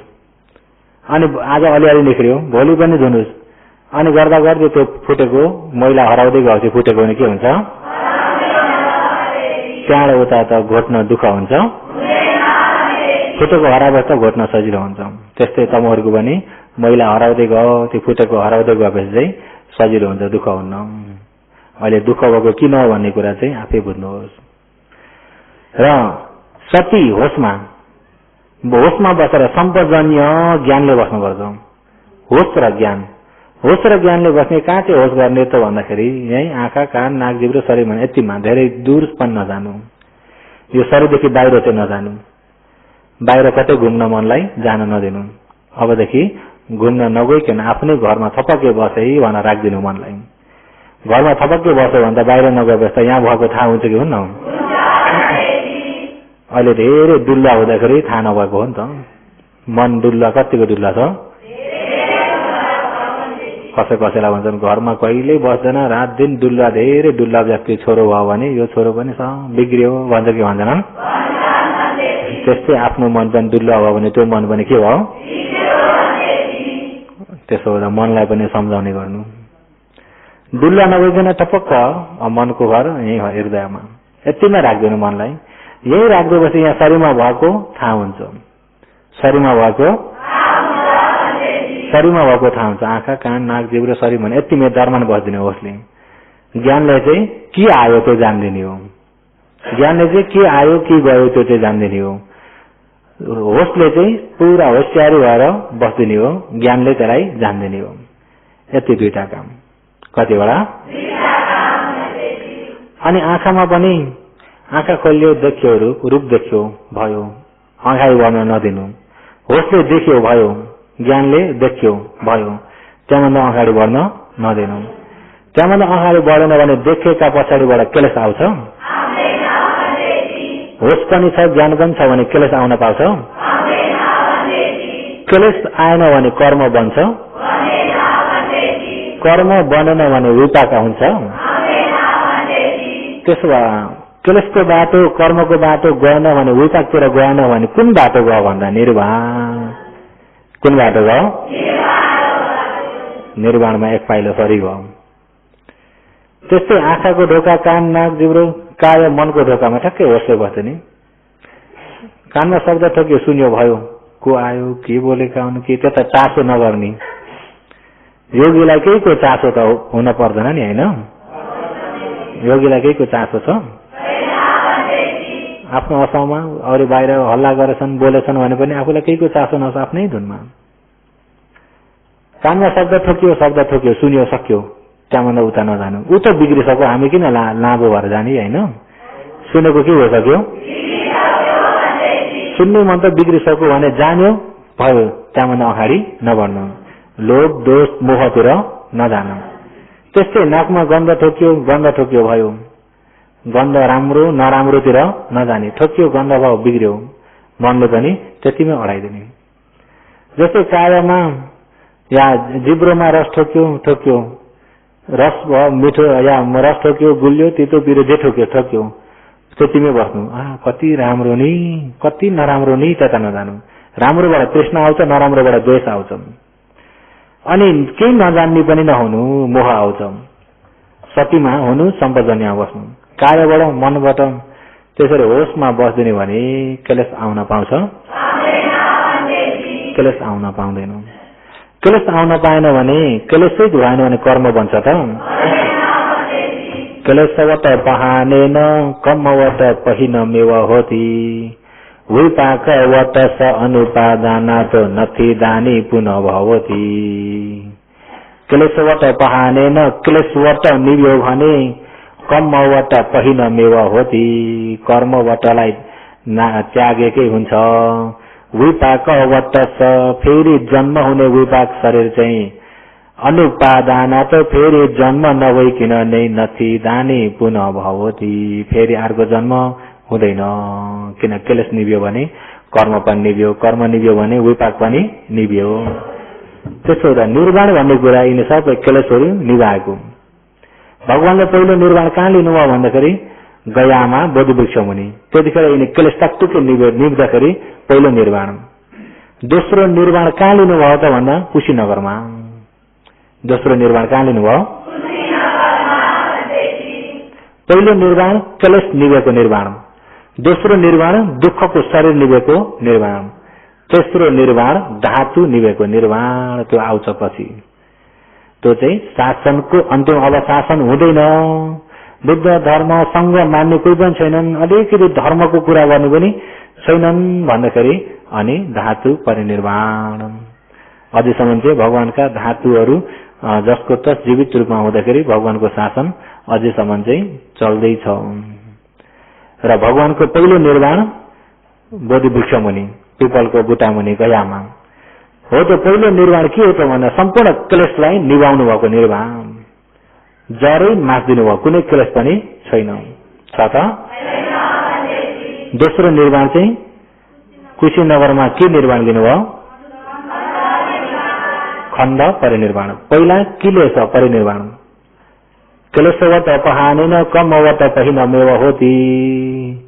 अनि आज अलिअलि निक्रियो, भोलि पनि धुनुहोस्, अनि गर्दा गर्दै त्यो फुटेको मैला हराउँदै गएपछि फुटेको भने के हुन्छ? त्यहाँबाट उता त घोट्न दुःख हुन्छ, फुटेको हराएपछि त घोट्न सजिलो हुन्छ। त्यस्तै तमहरूको पनि मैला हराउँदै गयो, त्यो फुटेको हराउँदै गएपछि चाहिँ सजिलो हुन्छ, दुःख हुन्न। अहिले दुःख भएको किन भन्ने कुरा चाहिँ आफै बुझ्नुहोस्। र सती होसमा बसेर सम्पजन्य ज्ञानले बस्नुपर्छ। होस र ज्ञान, होस र ज्ञानले बस्ने कहाँ चाहिँ होस गर्ने त भन्दाखेरि यही आँखा कान नाक जिब्रो शरीरमा यतिमा, धेरै दूर पनि नजानु, यो शरीरदेखि बाहिर चाहिँ नजानु, बाहिर कतै घुम्न मनलाई जान नदिनु। अबदेखि घुम्न नगइकन आफ्नै घरमा थपक्कै बसे भनेर राखिदिनु मनलाई। घरमा थपक्कै बस्यो भने त बाहिर नगएपछि त यहाँ भएको थाहा हुन्छ कि हुन्न? अहिले धेरै डुल्ला हुँदाखेरि थाहा नभएको हो नि त। मन डुल्ला कतिको डुल्ला छ? कसैलाई भन्छन् घरमा कहिल्यै बस्दैन, रात दिन डुल्ला, धेरै डुल्ला व्यक्ति छोरो भयो भने यो छोरो पनि बिग्रियो भन्छ कि भन्दैनन्? त्यस्तै आफ्नो मन पनि डुल्ला भयो भने त्यो मन पनि के भयो? त्यसो हुँदा मनलाई पनि सम्झाउने गर्नु। डुल्ला नगइकन टपक्क मनको घर यही हृदयमा यतिमै राख्दिनु मनलाई। यही राख्दिएपछि यहाँ शरीरमा भएको थाहा हुन्छ, शरीरमा भएको थाहा हुन्छ। आँखा कान नाक जिब्रो शरीर भने यतिमै दर्मन बस्दिने होसले। ज्ञानले चाहिँ के आयो त्यो जान्दिने हो, ज्ञानले चाहिँ के आयो के गयो त्यो चाहिँ जान्दिने हो। होसले चाहिँ पुरा होसियारी भएर बस्दिने हो, ज्ञानले त्यसलाई जान्दिने हो। यति दुईटा काम। कतिवटा? अनि आँखामा पनि आँखा खोल्यो देखियो रूप देखियो भयो, अगाडि बढ्न नदिनु। होसले देखियो भयो, ज्ञानले देखियो भयो, त्यहाँभन्दा अगाडि बढ्न नदिनु। त्यहाँभन्दा अगाडि बढेन भने देखेका पछाडिबाट क्लेश आउँछ। होस पनि छ ज्ञान पनि छ भने क्लेश आउन पाउँछ। क्लेश आएन भने कर्म बन्छ, कर्म बनेन भने विपाक हुन्छ। त्यसो भए क्लेशको बाटो कर्मको बाटो गएन भने विपाकतिर गएन भने कुन बाटो गयो भन्दा निर्वाण। कुन बाटो गयो? निर्वाणमा एक पाइलो सरी गयो। त्यस्तै आँखाको ढोका, कान, नाक, जिब्रो, काय, मनको ढोकामा ठक्कै होसले बस्यो नि। कानमा शब्द ठोक्यो, सुन्यो भयो, को आयो, के बोलेका हुन्, के त्यो त चासो नगर्ने। योगीलाई केहीको चासो त हुन पर्दैन नि, होइन? योगीलाई केहीको चासो छ? आफ्नो असाउमा अरू बाहिर हल्ला गरेछन्, बोलेछन् भने पनि आफूलाई केहीको चासो नछ, आफ्नै धुनमा। कानमा शब्द ठोक्यो, सुन्यो, सक्यो, त्यहाँभन्दा उता नजानु। ऊ त बिग्रिसक्यो, हामी किन लाभो भएर जाने, होइन? सुनेको के भइसक्यो? सुन्ने मन त बिग्रिसक्यो भने जान्यो भयो, त्यहाँभन्दा अगाडि नबढ्नु। लोभ, दोष, मोहतिर नजानु। त्यस्तै नाकमा गन्ध ठोक्यो भयो, गन्ध राम्रो नराम्रोतिर नजाने। ठोक्यो, गन्ध भयो, बिग्रियो, मनले पनि त्यतिमै अडाइदिने। जस्तै कायामा या जिब्रोमा रस ठोक्यो, रस भयो मिठो या रस ठोक्यो, गुल्यो, तितो पिरो जे ठोक्यो, त्यतिमै बस्नु। कति राम्रो नि, कति नराम्रो नि, त्यता नजानु। राम्रोबाट तृष्णा आउँछ, नराम्रोबाट द्वेष आउँछ। अनि केही नजान्ने पनि नहुनु, मोह आउँछ। सतीमा हुनु, सम्पजन्यमा बस्नु। कार्यबाट मनबाट त्यसरी होसमा बस्दिने भने क्लेश आउन पाउँछ? क्लेश आउन पाउँदैन। क्लेश आउन पाएन भने, क्लेशै धुवाएन भने कर्म बन्छ त? क्लेशवत पहानेन कमवत पहिनमेव होती, विपाकवत स अनुपादानात् नथि दानी पुनः भवति। क्लेशवत पहानेन, क्लेशवत निभ्यो भने कमवत पहिनमेव होती, कर्मवतलाई त्यागेकै हुन्छ। विपाकवत स, फेरि जन्म हुने विपाक शरीर चाहिँ अनुपादानात्, फेरि जन्म नभइकन नै नथि दानी पुनः भवति, फेरि अर्को जन्म हुँदैन। किन? क्लेश निभ्यो भने कर्म पनि निभ्यो, कर्म निभ्यो भने विपाक पनि निभ्यो। त्यसो हुँदा निर्वाण भन्ने कुरा यिनी सबै क्लेशहरू निभाएको। भगवानले पहिलो निर्वाण कहाँ लिनुभयो भन्दाखेरि गयामा बोधिवृक्ष मुनि। त्यतिखेर यिनी क्लेश टक्टुकै निभ्दाखेरि पहिलो निर्वाण। दोस्रो निर्वाण कहाँ लिनुभयो त भन्दा कुशीनगरमा। दोस्रो निर्वाण कहाँ लिनुभयो? पहिलो निर्वाण क्लेश निभेको निर्वाण, दोस्रो निर्वाण दुःखको शरीर निभेको निर्वाण, तेस्रो निर्वाण धातु निभेको निर्वाण। त्यो आउँछ पछि। त्यो चाहिँ शासनको अन्तिम। अब शासन हुँदैन। बुद्ध धर्म संघ मान्ने कोही पनि छैनन्, अलिकति धर्मको कुरा गर्ने पनि छैनन् भन्दाखेरि अनि धातु परिनिर्वाण। अझैसम्म चाहिँ भगवानका धातुहरू जसको तस जीवित रूपमा हुँदाखेरि भगवानको शासन अझैसम्म चाहिँ चल्दैछ। र भगवानको पहिलो निर्वाण बोधिवृक्ष मुनि, पिपलको बुटा मुनि गयामा हो। त पहिलो निर्वाण के हो त भन्दा सम्पूर्ण क्लेशलाई निभाउनु भएको निर्वाण। जरै मास्दिनु भयो, कुनै क्लेश पनि छैन छ त। दोस्रो निर्वाण चाहिँ कुशीनगरमा के निर्वाण लिनुभयो? खण्ड परिनिर्वाण। पहिला क्लेश परिनिर्वाण। क्लेशवत अपहानेन कमवत पहिनमेव होती।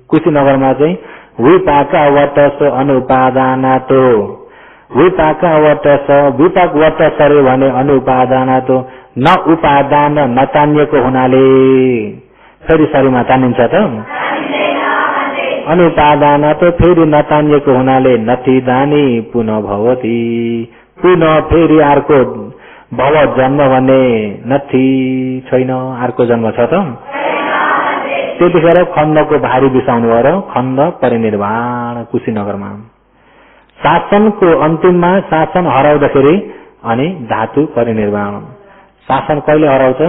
कुशीनगरमा चाहिँ विपाकवत स अनुपादानातो, विपाकवत स, विपाकवत शरीर भने अनुपादानातो, न उपादान नतानिएको हुनाले फेरि शरीरमा तानिन्छ त? अनुपादानातो, फेरि नतानिएको हुनाले नथि दानी पुनः भवति, पुनः फेरि अर्को भव जन्म भन्ने नथि छैन, अर्को जन्म छ त? त्यतिखेर खण्डको भारी बिसाउनु भयो र खण्ड परिनिर्वाण कुशीनगरमा। शासनको अन्तिममा शासन हराउँदाखेरि अनि धातु परिनिर्वाण। शासन कहिले हराउँछ?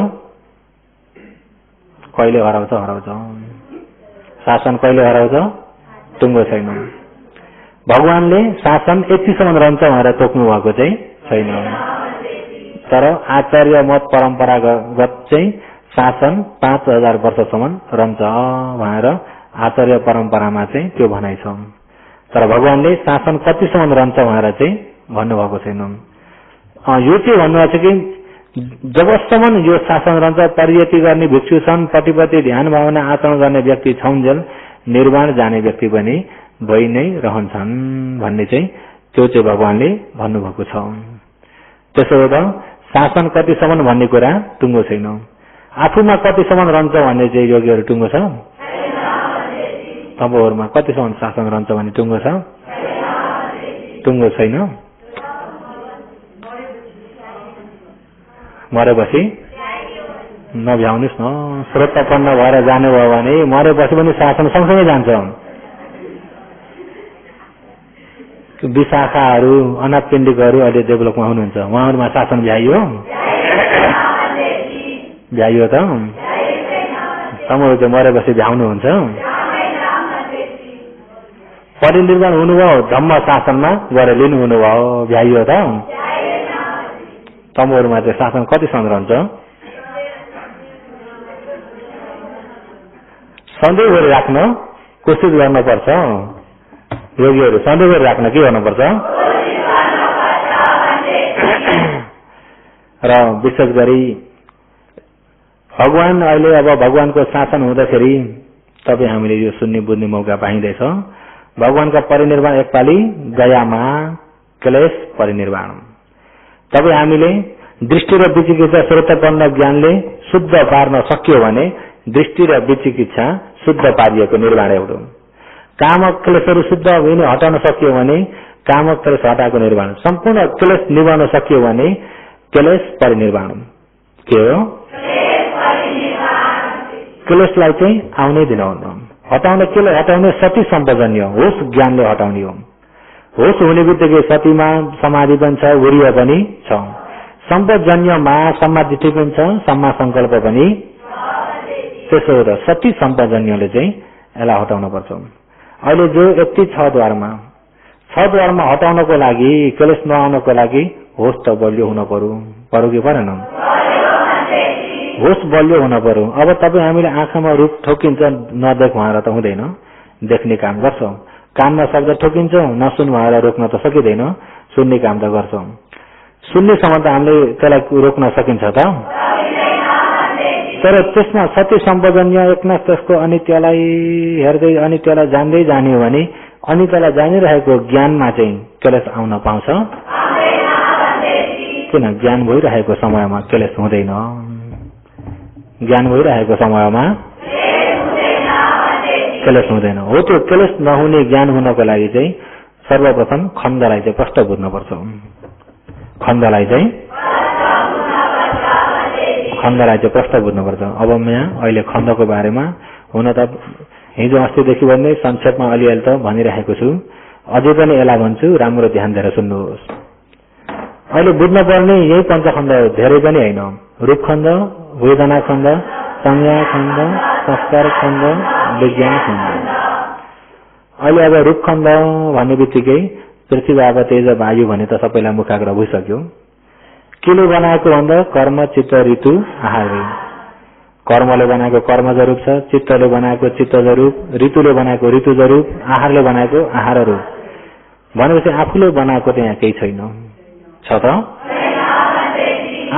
कहिले हराउँछ हराउँछ। शासन कहिले हराउँछ? टुङ्गो छैन। भगवानले शासन यतिसम्म रहन्छ भनेर तोक्नु भएको चाहिँ छैन। तर आचार्य मत परम्परागत चाहिँ शासन 5000 वर्षसम्म रहन्छ भनेर आचार्य परम्परामा चाहिँ त्यो भनाइ छ। तर भगवानले शासन कतिसम्म रहन्छ भनेर चाहिँ भन्नुभएको छैन। यो चाहिँ भन्नुभएको छ कि जबसम्म यो शासन रहन्छ, परियति गर्ने भिक्षु छन्, पतिपति ध्यान भावना आचरण गर्ने व्यक्ति छौन्जेल निर्वाण जाने व्यक्ति पनि भइ नै रहन्छन् भन्ने चाहिँ त्यो चाहिँ भगवानले भन्नुभएको छ। त्यसो हुँदा शासन कतिसम्म भन्ने कुरा टुङ्गो छैन। आफूमा कतिसम्म रहन्छ भन्ने चाहिँ योगीहरू टुङ्गो छ। तपाईँहरूमा कतिसम्म शासन रहन्छ भन्ने टुङ्गो छ? टुङ्गो छैन। मरेपछि नभ्याउनुहोस् न। श्रोतापन्न भएर जानुभयो भने मरेपछि पनि शासन सँगसँगै जान्छ। विशाखाहरू अनाथपिण्डिकहरू अहिले डेभलपमा हुनुहुन्छ, उहाँहरूमा शासन भ्याइयो? भ्याइयो त? तपाईँहरू चाहिँ मरेपछि भ्याउनुहुन्छ? परिनिर्वाण हुनुभयो, धम्म शासनमा गएर लिनु हुनुभयो, भ्याइयो त? तपाईँहरूमा चाहिँ शासन कतिसम्म रहन्छ? सधैँभरि राख्न कोसिस गर्नुपर्छ। योगीहरू सधैँभरि राख्न के गर्नुपर्छ? र विशेष गरी भगवान अहिले अब भगवानको शासन हुँदाखेरि तपाईँ हामीले यो सुन्ने बुझ्ने मौका पाइँदैछ। भगवानका परिनिर्वाण एकपालि गयामा क्लेश परिनिर्वाण। तपाईँ हामीले दृष्टि र विचिकित्सा श्रोतपन्न ज्ञानले शुद्ध पार्न सकियो भने दृष्टि र विचिकित्सा शुद्ध पारिएको निर्वाण एउटा। कामक क्लेशहरू शुद्ध हुने हटाउन सकियो भने कामक क्लेश हटाएको निर्वाण। सम्पूर्ण क्लेश निभाउन सकियो भने क्लेश परिनिर्वाण के हो? क्लेशलाई चाहिँ आउनै दिनुहुन्न। हटाउने केले हटाउने सती सम्पजन्य होस्, ज्ञानले हटाउने हो। होस् हुने बित्तिकै सतीमा समाधि पनि छ, वीर्य पनि छ। सम्पजन्यमा समाधि पनि छ, सम्मा संकल्प पनि। त्यसो हुँदा सती सम्पजन्यले चाहिँ यसलाई हटाउन पर्छ। अहिले जो यति छ द्वारमा हटाउनको लागि, क्लेश नआउनको लागि होस् त बलियो हुन पर्यो कि परेन? होस् बलियो हुन पर्यो। अब तपाईँ हामीले आँखामा रूप ठोकिन्छ नदेख भनेर त हुँदैन, देख्ने काम गर्छौं। कानमा शब्द ठोकिन्छ नसुन भनेर रोक्न त सकिँदैन, सुन्ने काम त गर्छौं। सुन्नेसम्म त हामीले त्यसलाई रोक्न सकिन्छ त? तर त्यसमा सती सम्पजन्य एकनाथ त्यसको अनित्यलाई हेर्दै अनित्यलाई जान्दै जाने हो भने अनित्यलाई जानिरहेको ज्ञानमा चाहिँ क्लेश आउन पाउँछ? किन? ज्ञान भइरहेको समयमा क्लेश हुँदैन। ज्ञान भइरहेको समयमा क्लेश हुँदैन। हो त्यो क्लेश नहुने ज्ञान हुनको लागि चाहिँ सर्वप्रथम खण्डलाई चाहिँ प्रष्ट बुझ्नुपर्छ। खण्डलाई चाहिँ प्रष्ट बुझ्नुपर्छ। अब म अहिले खण्डको बारेमा हुन त हिजो अस्तिदेखि भन्ने संक्षेपमा अलिअलि त भनिरहेको छु, अझै पनि यसलाई भन्छु, राम्रो ध्यान दिएर सुन्नुहोस्। अहिले बुझ्न पर्ने यही पञ्चखण्ड धेरै पनि होइन। रूप खण्ड, वेदना खण्ड, संज्ञा खण्ड, संस्कार खण्ड, विज्ञान खण्ड। अहिले अब रूप खण्ड भन्ने बित्तिकै पृथ्वी आब तेज वायु भने त सबैलाई मुखाग्र भइसक्यो। केले बनाएको भन्दा कर्म चित्त ऋतु आहार। कर्मले बनाएको कर्म स्वरूप छ, चित्तले बनाएको चित्त स्वरूप, ऋतुले बनाएको ऋतु स्वरूप, आहारले बनाएको आहार रूप। भनेपछि आफूले बनाएको त यहाँ केही छैन छ त?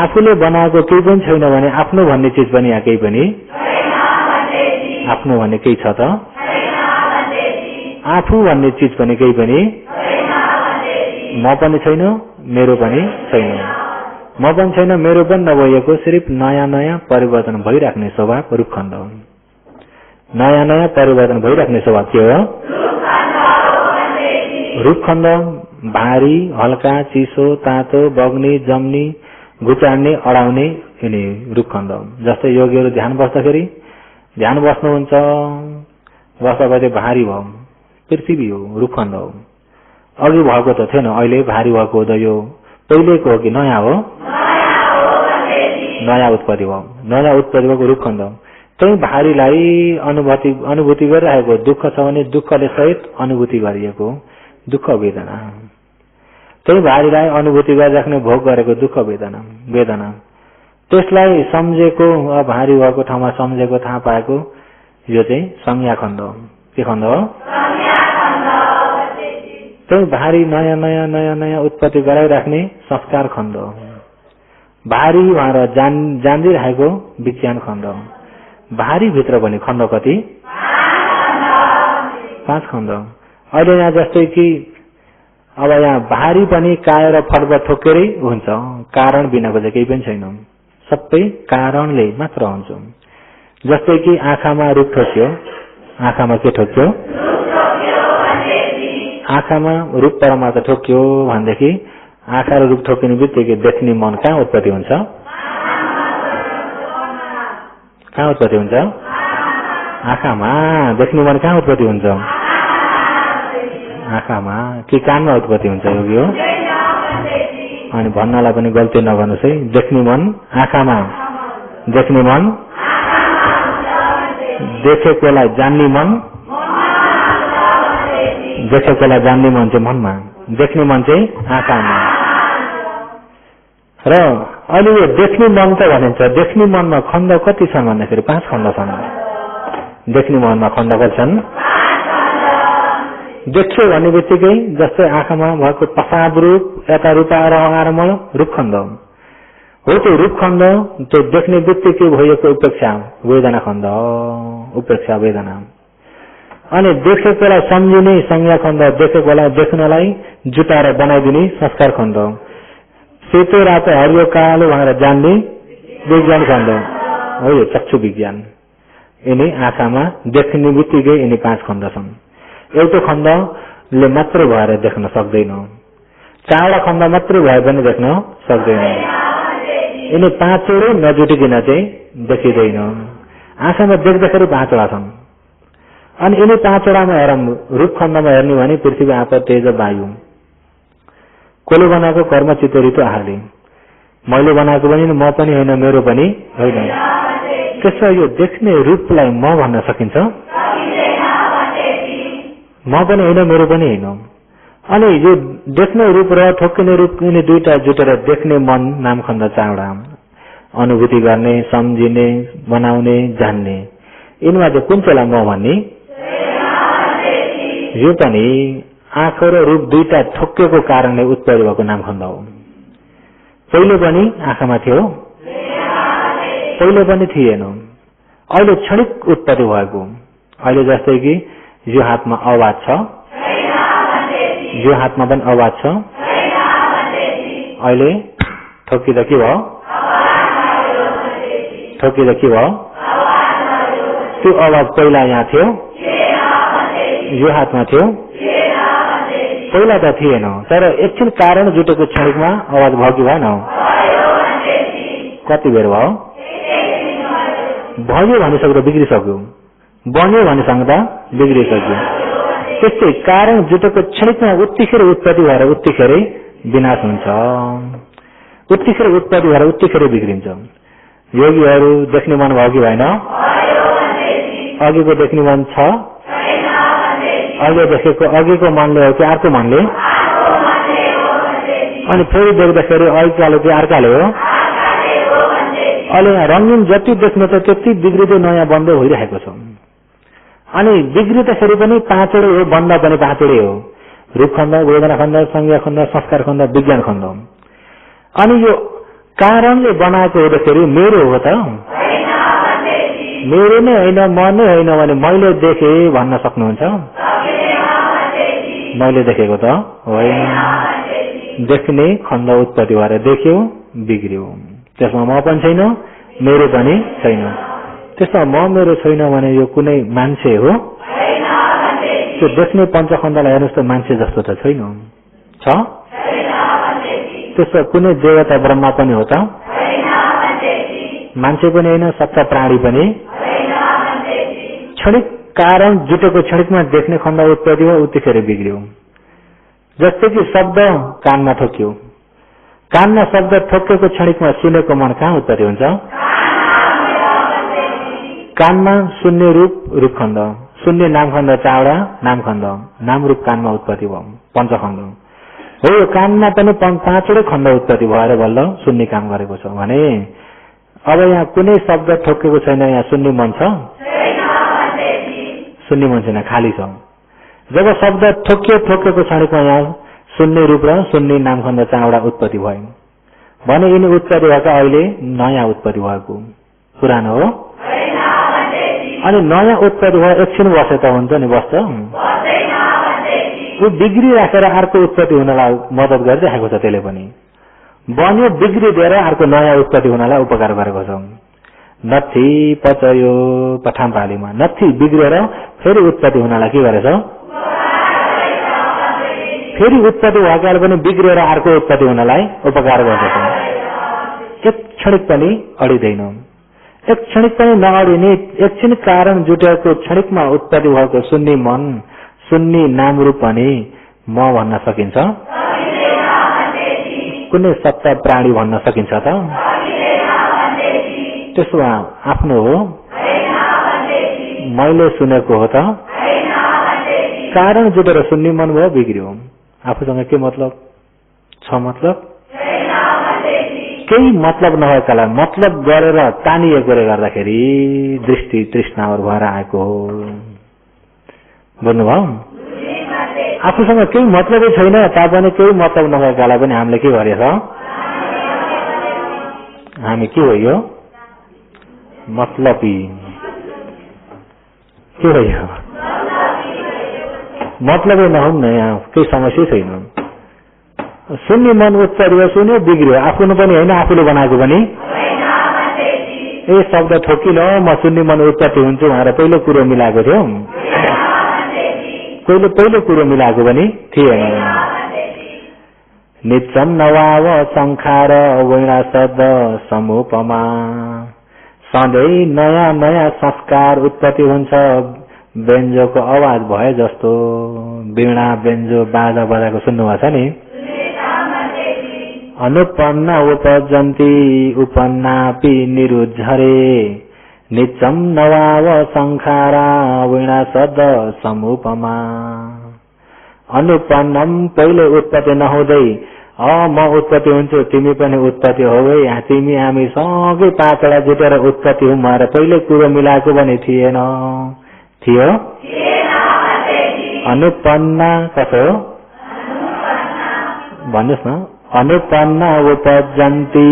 आफूले बनाएको केही पनि छैन भने आफ्नो भन्ने चिज पनि यहाँ केही पनि आफ्नो भन्ने केही छ त? आफू भन्ने चिज पनि केही पनि म पनि छैन, मेरो पनि छैन। म पनि छैन, मेरो पनि नभएको, सिर्फ नयाँ नयाँ परिवर्तन भइराख्ने स्वभाव रूपखण्ड हो। नयाँ नयाँ परिवर्तन भइराख्ने स्वभाव के हो? रूपखण्ड भारी, हल्का, चिसो, तातो, बग्ने, जम्ने, घुचाड्ने, अडाउने यिनी रूपखण्ड। जस्तै योगीहरू ध्यान बस्दाखेरि ध्यान बस्नुहुन्छ, बस्दाखेरि भारी भयो, पृथ्वी हो, रूपखण्ड हो। अघि भएको त थिएन, अहिले भारी भएको हो। यो पहिलेको हो कि नयाँ हो? नयाँ उत्पत्ति भयो। नयाँ उत्पत्ति भएको रूपखण्ड। त्यही भारीलाई अनुभूति गरिरहेको दुःख छ भने दुःखले सहित अनुभूति गरिएको दुःख वेदना। त्यही भारीलाई अनुभूति गरिराख्ने भोग गरेको दुःख वेदना त्यसलाई सम्झेको भारी भएको ठाउँमा सम्झेको थाहा पाएको यो चाहिँ संज्ञा खण्ड हो। के खण्ड हो? त्यही भारी नयाँ नयाँ नयाँ नयाँ उत्पत्ति गराइराख्ने संस्कार खण्ड हो। भारी भएर जान्दिरहेको विज्ञान खण्ड हो। भारी भित्र पनि खण्ड कति? 5 खण्ड। अहिले यहाँ जस्तै कि अब यहाँ भारी पनि काएर फर्क ठोकेरै हुन्छ, कारण बिनाको चाहिँ केही पनि छैन, सबै कारणले मात्र हुन्छ। जस्तै कि आँखामा रूप ठोक्यो, आँखामा के ठोक्यो? आँखामा रूप परमात्मा ठोक्यो भनेदेखि आँखा र रूप ठोकिने बित्तिकै देख्ने मन कहाँ उत्पत्ति हुन्छ? कहाँ उत्पत्ति हुन्छ? आँखामा। देख्ने मन कहाँ उत्पत्ति हुन्छ? आँखामा कि कानमा उत्पत्ति हुन्छ योगी हो? अनि भन्नलाई पनि गल्ती नगर्नुहोस् है। देख्ने मन आँखामा, देख्ने मन देखेकोलाई जान्ने मन, देखेकोलाई जान्ने मन चाहिँ मनमा, देख्ने मन चाहिँ आँखामा। र अहिले यो देख्ने मन त भनिन्छ, देख्ने मनमा खण्ड कति छन् भन्दाखेरि 5 खण्ड छन्। देख्ने मनमा खण्ड कति छन्? देख्यो भन्ने बित्तिकै जस्तै आँखामा भएको प्रसाद रूप यता रूप आरमल रूपखण्ड हो। त्यो रूपखण्ड त्यो देख्ने बित्तिकै भएको उपेक्षा वेदना खण्ड, उपेक्षा वेदना। अनि देखेकोलाई सम्झिने संज्ञा खण्ड, देखेकोलाई देख्नलाई जुटाएर बनाइदिने संस्कार खण्ड, सेतो रातो हरियो कालो भनेर जान्ने विज्ञान खण्ड हो। यो चक्षु विज्ञान। यिनी आँखामा देख्ने बित्तिकै यिनी 5 खण्ड छन्। एउटा खण्डले मात्र भएर देख्न सक्दैन, 4 खण्ड मात्र भए पनि देख्न सक्दैन। यिनी 5वटै नजुटिकन चाहिँ देखिँदैन। आँखामा देख्दाखेरि 5वटा छन्। अनि यिनी 5वटामा हेरौँ, रूप खण्डमा हेर्ने भने पृथ्वी आप तेज वायु। कसले बनाएको? कर्म चित्त ऋतु आहारले। मैले बनाएको पनि म पनि होइन, मेरो पनि होइन। त्यसो यो देख्ने रूपलाई म भन्न सकिन्छ? म पनि होइन, मेरो पनि होइन। अनि यो देख्ने रूप र ठोक्किने रूप यिनी दुईटा जुटेर देख्ने मन नाम खण्ड 4वटा। अनुभूति गर्ने, सम्झिने, बनाउने, जान्ने, यिनमा चाहिँ कुन चाहिँलाई म भन्ने? यो पनि आँखा र रूप दुईटा ठोक्केको कारणले उत्पत्ति भएको नाम खण्ड हो। पहिले पनि आँखामा थियो, पहिले पनि थिएन, अहिले क्षणिक उत्पत्ति भएको। अहिले जस्तै कि यो हातमा आवाज छ, यो हातमा पनि आवाज छ, अहिले ठोकिँदा के भयो? ठोकिँदा के भयो? त्यो आवाज पहिला यहाँ थियो, यो हातमा थियो, पहिला त थिएन, तर एकछिन कारण जुटेको क्षणिकमा आवाज भयो कि भएन? कति बेर भयो? भयो भनिसक्दा बिग्रिसक्यो, बन्यो भनिसक्दा बिग्रिसक्यो। त्यस्तै कारण जुटेको क्षणिकमा उत्तिखेर उत्पत्ति भएर उत्तिखेरै विनाश हुन्छ, उत्तिखेर उत्पत्ति भएर उत्तिखेरै बिग्रिन्छ। योगीहरू देख्ने मन भयो कि भएन? अघिको देख्ने मन छ, अहिले देखेको अघिको मनले हो कि अर्को मनले? अनि फेरि देख्दाखेरि अर्काले कि अर्काले हो? अहिले रङ्गीन जति देख्नु त त्यति बिग्रिँदै नयाँ बन्दै भइरहेको छ। अनि बिग्रिँदाखेरि पनि 5वटै हो, बन्दा पनि 5वटै हो। रूप खण्ड, वेदना खण्ड, संज्ञा खण्ड, संस्कार खण्ड, विज्ञान खण्ड। अनि यो कारणले बनाएको हुँदाखेरि मेरो हो त? मेरो नै होइन, म नै होइन भने मैले देखे भन्न सक्नुहुन्छ? मैले देखेको त होइन। देख्ने खण्ड उत्पत्ति भएर देख्यो, बिग्रियो। त्यसमा म पनि छैन, मेरो पनि छैन। त्यसमा म मेरो छैन भने यो कुनै मान्छे हो? त्यो देख्ने पञ्चखण्डलाई हेर्नुहोस् त, मान्छे जस्तो त छैन, छ? त्यसो कुनै देवता ब्रह्मा पनि हो त? मान्छे पनि होइन, सच्चा प्राणी पनि। क्षणिक कारण जुटेको क्षणिकमा देख्ने खण्ड उत्पत्ति हो, उत्तिखेर बिग्रियो। जस्तै कि शब्द कानमा ठोक्यो, कानमा शब्द ठोकेको क्षणिकमा सुनेको मन कहाँ उत्पत्ति हुन्छ? कानमा शून्य रूप रूपखण्ड, शून्य नामखण्ड चावडा नामखण्ड, नाम रूप कानमा उत्पत्ति भयो पञ्चखण्ड हो। यो कानमा पनि पाँचवटै खण्ड उत्पत्ति भएर बल्ल शून्य काम गरेको छ भने अब यहाँ कुनै शब्द ठोकेको छैन। यहाँ शून्य मन छ? शून्य मन छैन, खाली छ। जब शब्द ठोकेको क्षणिकमा यहाँ शून्य रूप र शून्य नामखण्ड चावडा उत्पत्ति भयो भने यिनी उत्पत्ति भएको अहिले नयाँ उत्पत्ति भएको पुरानो हो। अनि नयाँ उत्पत्ति भयो एकछिन बसे त हुन्छ नि? बस्छ? ऊ डिग्री राखेर अर्को उत्पत्ति हुनलाई मद्दत गरिरहेको छ। त्यसले पनि बन्यो डिग्री दिएर अर्को नयाँ उत्पत्ति हुनलाई उपकार गरेको छ। नथी पचयो पठामपालीमा नथी बिग्रेर फेरि उत्पत्ति हुनलाई के गरेछ? फेरि उत्पत्ति भएकाले पनि बिग्रेर अर्को उत्पत्ति हुनलाई उपकार गर्दछ। एक क्षणिक पनि अडिँदैन, एक क्षणिक पनि नअडिने एकछिन कारण जुटेको क्षणिकमा उत्पत्ति भएको शून्य मन शून्य नाम रूप पनि म भन्न सकिन्छ? कुनै सत्ता प्राणी भन्न सकिन्छ त? त्यसो आफ्नो हो? मैले सुनेको हो त? कारण जुटेर शून्य मन भयो बिग्रियो। आफूसँग के मतलब छ? मतलब केही मतलब नभएकालाई मतलब गरेर तानिएकोले गर्दाखेरि दृष्टि तृष्णाहरू भएर आएको हो। बुझ्नुभयो? आफूसँग केही मतलबै छैन तापनि केही मतलब नभएकालाई पनि हामीले के गरेछ? हामी के हो यो? मतलबी। के हो यो? मतलबै नहुन् न, यहाँ केही समस्या छैन। शून्य मन उत्पत्ति सुन्यो बिग्रियो, आफ्नो पनि होइन आफूले बनाएको पनि। ए शब्द ठोकिलो म शून्य मन उत्पत्ति हुन्छु भनेर पहिलो कुरो मिलाएको थियो। पहिलो कुरो मिलाएको पनि थिएन। नित्यम नवाव संखार वैणासद समुपमा सधैँ नयाँ नयाँ संस्कार उत्पत्ति हुन्छ बेन्जोको आवाज भए जस्तो। वीणा बेन्जो बाजा बजाएको सुन्नुभएको छ नि? अनुपन्ना उपजन्ती उपन्नापि निरुद्धरे नित्यम नवाव संखारा वीणासद समुपमा। अनुपन्नम पहिले उत्पत्ति नहुँदै म उत्पत्ति हुन्छु तिमी पनि उत्पत्ति हो है, तिमी हामी सँगै पाँचवटा जुटेर उत्पत्ति हौँ भनेर पहिले कुरो मिलाएको पनि थिएन थियो। अनुपन्ना कसो हो भन्नुहोस् न? अनुपन्ना उपजन्ती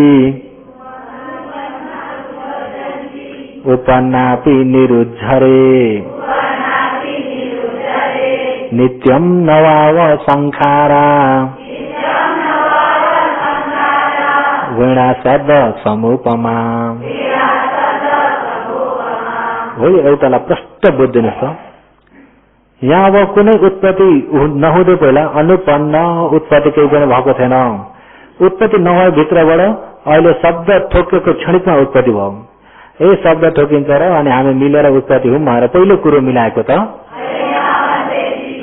उपन्नापि निरुद्धरे नित्यम नवाव संखारा वीणासद समुपमा। हो एउटालाई प्रष्ट बुझ्दिनुहोस् त। यहाँ अब कुनै उत्पत्ति नहुँदै पहिला अनुपन्न उत्पत्ति केही पनि भएको थिएन। उत्पत्ति नभए भित्रबाट अहिले शब्द ठोकेको क्षणिकमा उत्पत्ति भयो। ए शब्द ठोकिन्छ र अनि हामी मिलेर उत्पत्ति हौँ भनेर पहिलो कुरो मिलाएको त?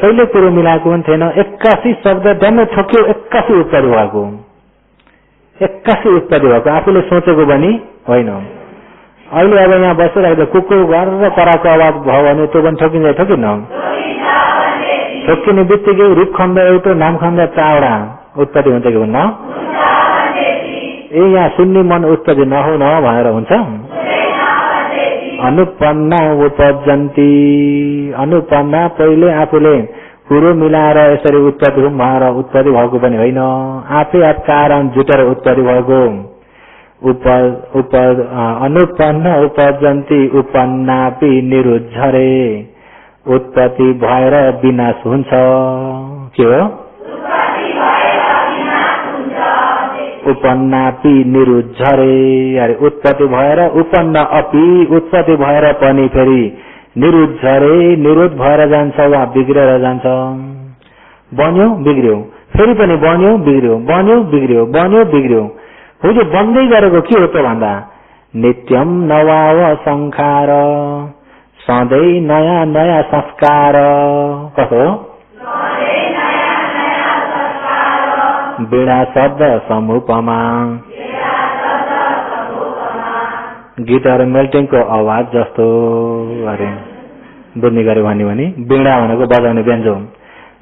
पहिलो कुरो मिलाएको पनि थिएन। 81 शब्द डम्मै ठोक्यो, 81 उत्पत्ति भएको, 81 उत्पत्ति भएको आफूले सोचेको पनि होइन। अहिले अब यहाँ बसिरहेको कुकुर गरेर कराको आवाज भयो भने त्यो पनि ठोकिन्छ ठोकिन्न? ठोकिने बित्तिकै रूपखण्ड एउटा नामखण्ड चावडा उत्पत्ति हुन्छ कि हुन्न? ए यहाँ शून्य मन उत्पत्ति नहुन भनेर हुन्छ? अनुपन्ना उपजन्ती अनुपन्ना पहिले आफूले कुरो मिलाएर यसरी उत्पत्ति भएर उत्पत्ति भएको पनि होइन, आफै आफ कारण जुटेर उत्पत्ति भएको। अनुपन्न उपजन्ती उपन्नापि निरुद्धरे उत्पत्ति भएर विनाश हुन्छ। के हो? उपन्नापि निरुद्धरे अरे उत्पत्ति भएर उपन्न अपि उत्पत्ति भएर पनि फेरि निरुद्धरे निरुद्ध भएर जान्छ वा बिग्रेर जान्छ। बन्यो बिग्रियो, फेरि पनि बन्यो बिग्रियो, बन्यो बिग्रियो, बन्यो बिग्रियो। हो जो बन्दै गरेको के हो त भन्दा नित्यम नवाव संखार सधैँ नयाँ नयाँ संस्कार। कसो? वीणा शब्द समुपमा गिटार मेल्टिङको आवाज जस्तो अरे बुझ्ने गरे भन्यो भने वीणा भनेको बजाउने व्यञ्जो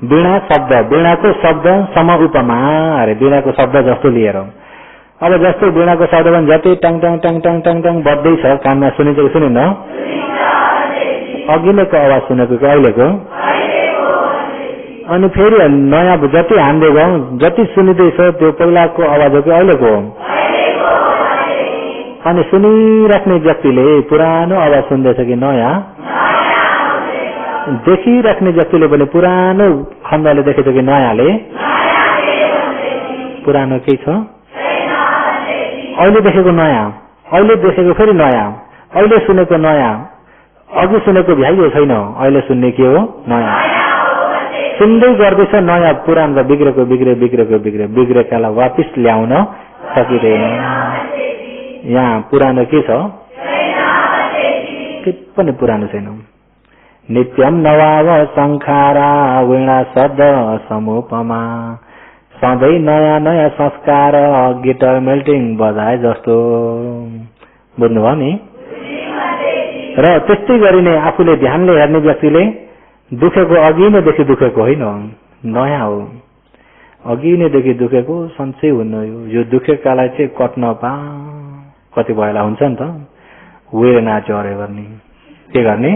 वीणा शब्द वीणाको शब्द सम उपमा अरे वीणाको शब्द जस्तो लिएर अब जस्तो वीणाको शब्द पनि जति टाङ टाङ टाङ टाङ टाङ टाङ बज्दैछ कानमा सुनिन्छ कि सुनिन्न अघिल्लोको आवाज सुनेको कि अहिलेको अनि फेरि नयाँ जति हान्दै गयौँ जति सुनिँदैछ त्यो पहिलाको आवाज हो कि अहिलेको अनि सुनिराख्ने व्यक्तिले पुरानो आवाज सुन्दैछ कि नयाँ देखिराख्ने व्यक्तिले पनि पुरानो खण्डले देखेछ कि नयाँले पुरानो के छ अहिले देखेको नयाँ अहिले देखेको फेरि नयाँ अहिले सुनेको नयाँ अघि सुनेको भ्याइयो छैन अहिले सुन्ने के हो नयाँ सुन्दै गर्दैछ नयाँ पुरानो बिग्रेको बिग्रेकालाई वापिस ल्याउन सकिँदैन यहाँ पुरानो के छ के पनि पुरानो छैन नित्यम नवाव संखारा वीणा शब्द समुपमा सधैँ नयाँ नयाँ संस्कार गिटार मेल्टिङ बजाए जस्तो बुझ्नुभयो नि र त्यस्तै गरिने आफूले ध्यानले हेर्ने व्यक्तिले दुखेको अघि नैदेखि दुखेको होइन नयाँ हो अघि नैदेखि दुखेको सन्चै हुन्न यो दुखेकालाई चाहिँ कट्न पा कति भएला हुन्छ नि त वेदना चरे गर्ने के गर्ने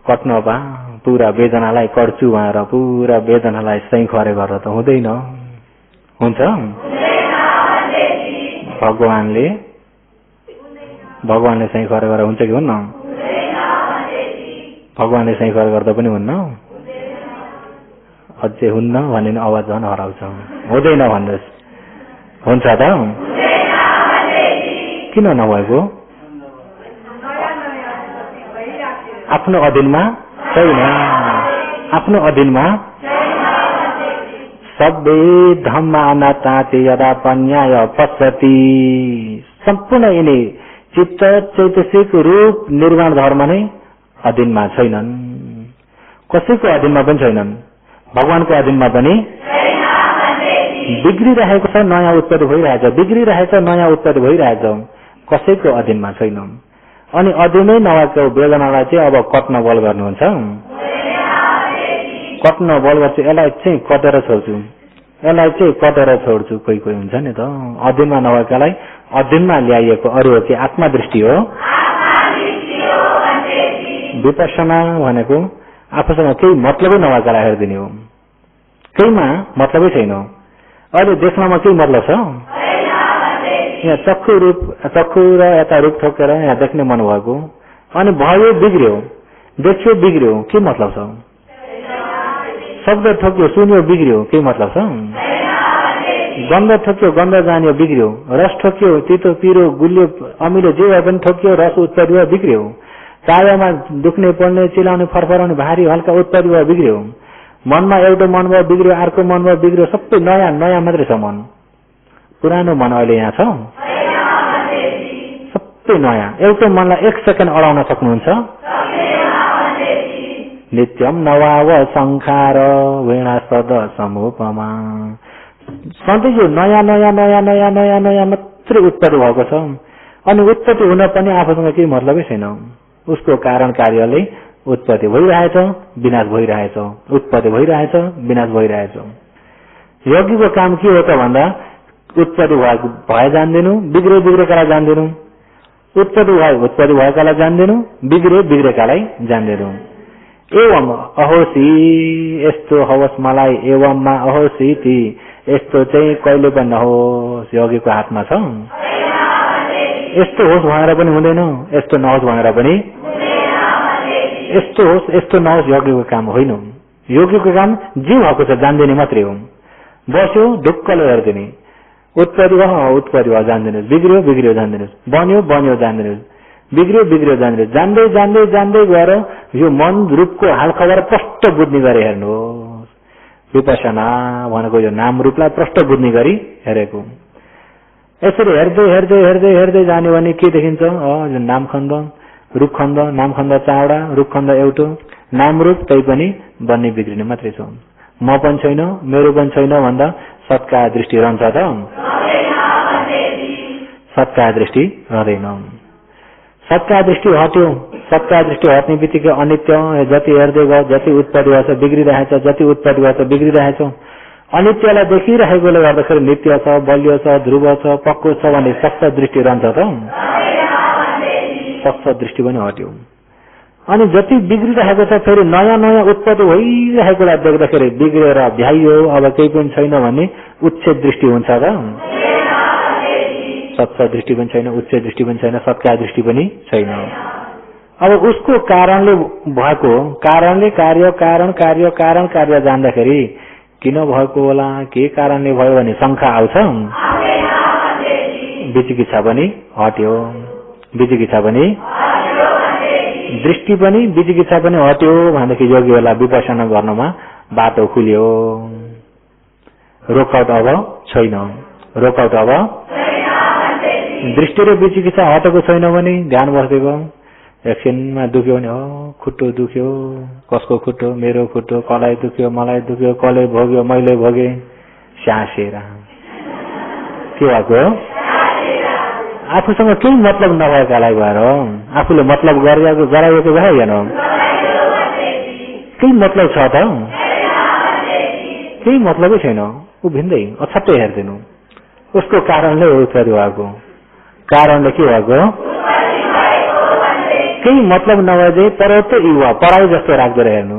कट्न पा पूरा वेदनालाई कट्छु भनेर पूरा वेदनालाई सही खरे गरेर त हुँदैन हुन्छ भगवानले सही खरे गरेर हुन्छ कि हुन्न भगवानले सही खरे गर्दा पनि हुन्न अझै हुन्न भन्ने आवाज झन् हराउँछ हुँदैन भन्नुहोस् हुन्छ त किन नभएको आफ्नो अधीनमा छैन आफ्नो अधीनमा सबै धम्मा अनाताति यदा पन्याय पश्यति सम्पूर्ण यिनी चित्त चैतसिक रूप निर्वाण धर्म नै अधीनमा छैनन् कसैको अधीनमा पनि छैनन् भगवानको अधीनमा पनि बिग्रिरहेको छ नयाँ उत्पत्ति भइरहेछ बिग्रिरहेछ नयाँ उत्पत्ति भइरहेछ कसैको अधीनमा छैन अनि अधीनै नभएको वेदनालाई चाहिँ अब कट्न बल गर्नुहुन्छ कट्न बल गर्छु यसलाई चाहिँ कटेर छोड्छु कोही हुन्छ नि त अधीनमा नभएकालाई अधीनमा ल्याइएको अरू हो कि आत्मा दृष्टि हो विपश्यना भनेको आफूसँग केही मतलबै नभएकालाई हेरिदिने हो केहीमा मतलबै छैन अहिले देख्नमा केही मतलब छ यहाँ चक्षु र यता रूप ठोकेर यहाँ देख्ने मन भएको अनि भयो बिग्रियो देखियो बिग्रियो के मतलब छ शब्द ठोक्यो सुन्यो बिग्रियो के मतलब छ गन्ध ठोक्यो गन्ध जान्यो बिग्रियो रस ठोक्यो तितो पिरो गुलियो अमिलो जे भए पनि ठोक्यो रस उत्पत्ति भयो बिग्रियो कायामा दुख्ने पर्ने चिलाउने फरफराउने भारी हल्का उत्पत्ति भयो बिग्रियो मनमा एउटा मन भयो बिग्रियो अर्को मन भयो बिग्रियो सबै नयाँ नयाँ मात्रै छ मन पुरानो मन अहिले यहाँ छ सबै नयाँ एउटा मनलाई एक सेकेन्ड अडाउन सक्नुहुन्छ नित्यम नवाव संखार वीणा शब्द समुपमा सधैँ यो नयाँ नयाँ नयाँ नयाँ नयाँ नयाँ मात्रै उत्पत्ति भएको छ अनि उत्पत्ति हुन पनि आफूसँग केही मतलबै छैन उसको कारण कार्यले उत्पत्ति भइरहेछ विनाश भइरहेछ उत्पत्ति भइरहेछ विनाश भइरहेछ योगीको काम के हो त भन्दा उत्पत्ति भए जान्दिनु बिग्रेकालाई जान्दिनु उत्पत्ति भएकालाई जान्दिनु बिग्रेकालाई जान्दिनु एवं अहोसी यस्तो होस् मलाई एवंमा अहोसी ती यस्तो चाहिँ कहिले पनि नहोस् योगीको हातमा छ यस्तो होस् भनेर पनि हुँदैन यस्तो नहोस् भनेर पनि यस्तो होस् यस्तो नहोस् योगीको काम होइन योगीको काम जे भएको छ जान्दिने मात्रै हो बस्यो ढुक्कले हेर्दिने उत्पत्ति भयो जान्दिनुहोस् बिग्रियो जान्दिनुहोस् बन्यो जान्दिनुहोस् बिग्रियो जान्दिनुहोस् जान्दै जान्दै जान्दै गएर यो मन रूपको हालखबर प्रष्ट बुझ्ने गरी हेर्नुहोस् विपश्यना भनेको यो नाम रूपलाई प्रष्ट बुझ्ने गरी हेरेको यसरी हेर्दै हेर्दै हेर्दै हेर्दै जाने भने के देखिन्छ नामखण्ड रूपखण्ड नामखण्ड चावडा रूपखण्ड एउटो नाम रूप तै पनि बन्ने बिग्रिने मात्रै छ म पनि छैन मेरो पनि छैन भन्दा सत्का दृष्टि रहन्छ त सत्काय दृष्टि रहँदैन। सत्काय दृष्टि हट्यो। सत्काय दृष्टि हट्ने बित्तिकै अनित्य जति हेर्दै गयो जति उत्पत्ति गर्छ बिग्रिरहेछ, जति उत्पत्ति गर्छ बिग्रिरहेछ। अनित्यलाई देखिरहेकोले गर्दाखेरि नित्य छ, बलियो छ, ध्रुव छ, पक्को छ भन्ने सक्त दृष्टि रहन्छ त। सक्त दृष्टि पनि हट्यो। अनि जति बिग्रिरहेको छ फेरि नयाँ नयाँ उत्पत्ति भइरहेकोलाई देख्दाखेरि बिग्रेर भ्याइयो अब केही पनि छैन भन्ने उच्छेद दृष्टि हुन्छ त। सत्य दृष्टि पनि छैन, उच्छेद दृष्टि पनि छैन, सत्काय दृष्टि पनि छैन। अब उसको कारणले भएको कारणले कार्य कारण कार्य कारण कार्य जान्दाखेरि किन भएको होला, के कारणले भयो भने शंका आउँछ। विचिकित्सा पनि हट्यो। विचिकित्सा पनि दृष्टि पनि विचिकित्सा पनि हट्यो भनेदेखि योगीहरूलाई विपश्यना गर्नमा बाटो खुल्यो। रोकआउट अब छैन। रोकआउट अब दृष्टि र विचिकित्सा हटेको छैन भने ध्यान बसेको एकछिनमा दुख्यो भने हो खुट्टो दुख्यो, कसको खुट्टो, मेरो खुट्टो, कसलाई दुख्यो, मलाई दुख्यो, कसले भोग्यो, मैले भोगे, स्यासेर के भएको आफूसँग केही मतलब नभएकालाई भएर आफूले मतलब गराएको भएन। केही मतलब छ त? केही मतलबै छैन। ऊ भिन्दै अछट्टै हेर्दिनु। उसको कारणले उत्पत्ति भएको। कारणले के भएको? केही मतलब नभए परोक्त युवा पढाइ जस्तो राख्दै हेर्नु।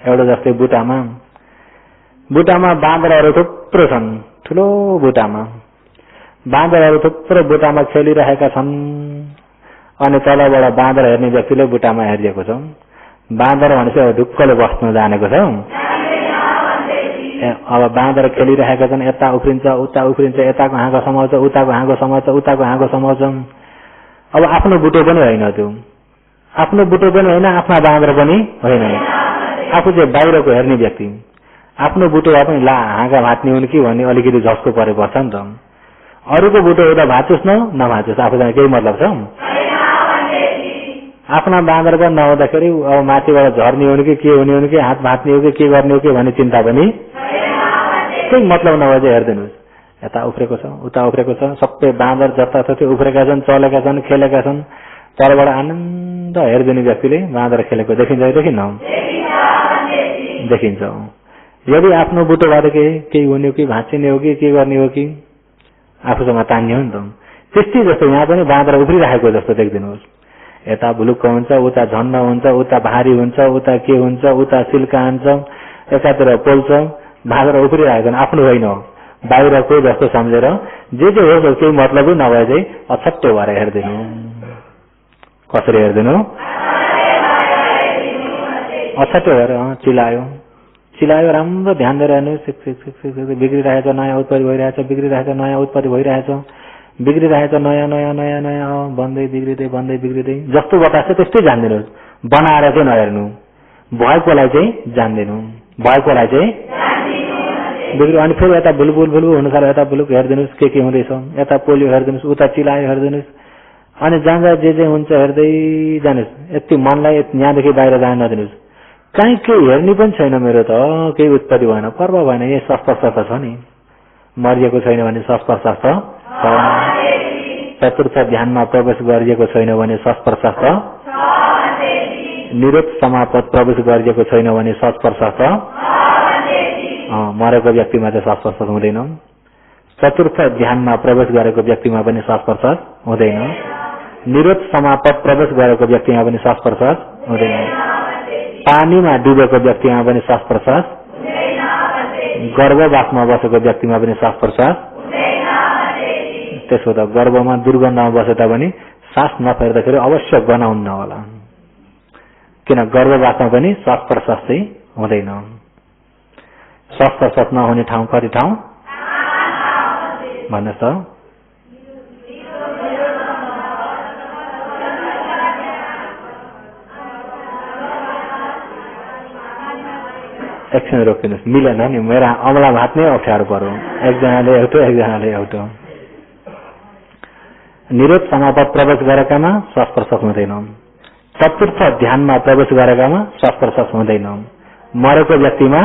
एउटा जस्तै बुटामा बाँदरहरू थुप्रो छन्। ठुलो बुटामा बाँदरहरू थुप्रो बुटामा खेलिरहेका छन्। अनि तलबाट बाँदर हेर्ने व्यक्तिले बुटामा हेरिएको छ। बाँदर भनेपछि ढुक्कले बस्न जानेको छ। अब बाँदर खेलिरहेका छन्, यता उफ्रिन्छ उता उफ्रिन्छ, यताको हाँगो समाउँछ उताको हाँगो समाउँछ उताको हाँगो समाउँछ। अब आफ्नो बुटो पनि होइन, त्यो आफ्नो बुटो पनि होइन, आफ्ना बाँदर पनि होइन। आफू चाहिँ बाहिरको हेर्ने व्यक्ति आफ्नो बुटोमा पनि ला हाँगा भाँच्ने हुन् कि भन्ने अलिकति झस्को परे पर्छ नि त। अरूको बुटो एउटा भाँचोस् नभाँचोस् आफूसँग केही मतलब छ? आफ्ना बाँदर पनि नहुँदाखेरि अब माथिबाट झर्ने हुन् कि के हुने हुन् कि हात भाँच्ने हो कि के गर्ने हो कि भन्ने चिन्ता पनि केही मतलब नभए चाहिँ हेरिदिनुहोस्। यता उफ्रेको छ उता उफ्रेको छ, सबै बाँदर जताततै उफ्रेका छन्, चलेका छन्, खेलेका छन्। तलबाट आनन्द हेरिदिने व्यक्तिले बाँदर खेलेको देखिन्छ कि देखिन्न? देखिन्छ। यदि आफ्नो बुटोबाट केही हुने हो कि भाँचिने हो कि के गर्ने हो कि आफूसँग तान्ने हो नि त। त्यस्तै जस्तो यहाँ पनि बाँदर उफ्रिरहेको जस्तो देखिदिनुहोस्। यता भुलुक्क हुन्छ, उता झन्न हुन्छ, उता भारी हुन्छ, उता के हुन्छ, उता सिल्का हान्छ, एकातिर पोल्छ। बाँदर उफ्रिरहेको आफ्नो होइन, बाहिरको जस्तो सम्झेर जे होस् केही मतलबै नभए चाहिँ अछट्टै भएर हेरिदिनु। कसरी हेरिदिनु? अछट्टै भएर चिलायो राम्रो ध्यान दिएर हेर्नु। बिग्रिरहेछ, नयाँ उत्पत्ति भइरहेछ, बिग्रिरहेछ, नयाँ उत्पत्ति भइरहेछ, बिग्रिरहेछ, नयाँ नयाँ नयाँ नयाँ बन्दै बिग्रिँदै जस्तो बताएको छ त्यस्तै जान्दिनुहोस्। बनाएर चाहिँ नहेर्नु, भएकोलाई चाहिँ जान्दिनु, भएकोलाई चाहिँ बिग्रियो। अनि फेरि यता भुलभुल हुनु थाल्यो, यता भुलुक हेरिदिनुहोस् के हुँदैछ, यता पोलियो हेरिदिनुहोस्, उता चिलायो हेरिदिनुहोस्। अनि जाँदा जे हुन्छ हेर्दै जानुहोस्। यति मनलाई यहाँदेखि बाहिर जान नदिनुहोस्। कहीँ केही हेर्ने पनि छैन मेरो त, केही उत्पत्ति भएन, पर्व भएन, यही स्पर्श छ नि, मरिएको छैन भने स्पर्श छ। चतुर्थ ध्यानमा प्रवेश गरिएको छैन भने स्पर्श छ। निरोध समापत प्रवेश गरिएको छैन भने स्पर्श छ। मरेको व्यक्तिमा चाहिँ स्पर्श हुँदैन। चतुर्थ ध्यानमा प्रवेश गरेको व्यक्तिमा पनि स्पर्श हुँदैन। निरोध समापत प्रवेश गरेको व्यक्तिमा पनि स्पर्श हुँदैन। पानीमा डुबेको व्यक्तिमा पनि स्पर्श, गर्भवासमा बसेको व्यक्तिमा पनि स्पर्श। त्यसो त गर्भमा दुर्गन्धमा बसे तापनि सास नफेर्दाखेरि अवश्य गनाउन्न होला, किन गर्भवासमा पनि स्पर्श चाहिँ हुँदैन। स्पर्श नहुने ठाउँ कति ठाउँ भन्नुहोस् त? एकछिन रोकिदिनुहोस्, मिलेन नि, मेरा अमला भात नै अप्ठ्यारो पर्यो। एकजनाले एउटा निरोध समापत प्रवेश गरेकामा स्पर्श हुँदैन। चतुर्थ ध्यानमा प्रवेश गरेकामा स्पर्श हुँदैन। मरेको व्यक्तिमा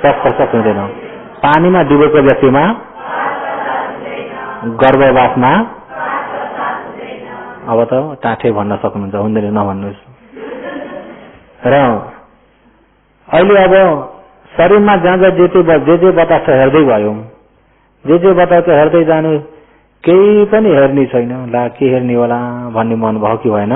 स्पर्श हुँदैन। पानीमा डुबेको व्यक्तिमा, गर्भवासमा अब त टाठे भन्न सक्नुहुन्छ, हुँदैन नभन्नुहोस्। र अहिले अब शरीरमा जहाँ जहाँ जे बतास हेर्दै भयो, जे बतास हेर्दै जानु, केही पनि हेर्ने छैन। ला के हेर्ने होला भन्ने मन भयो कि भएन?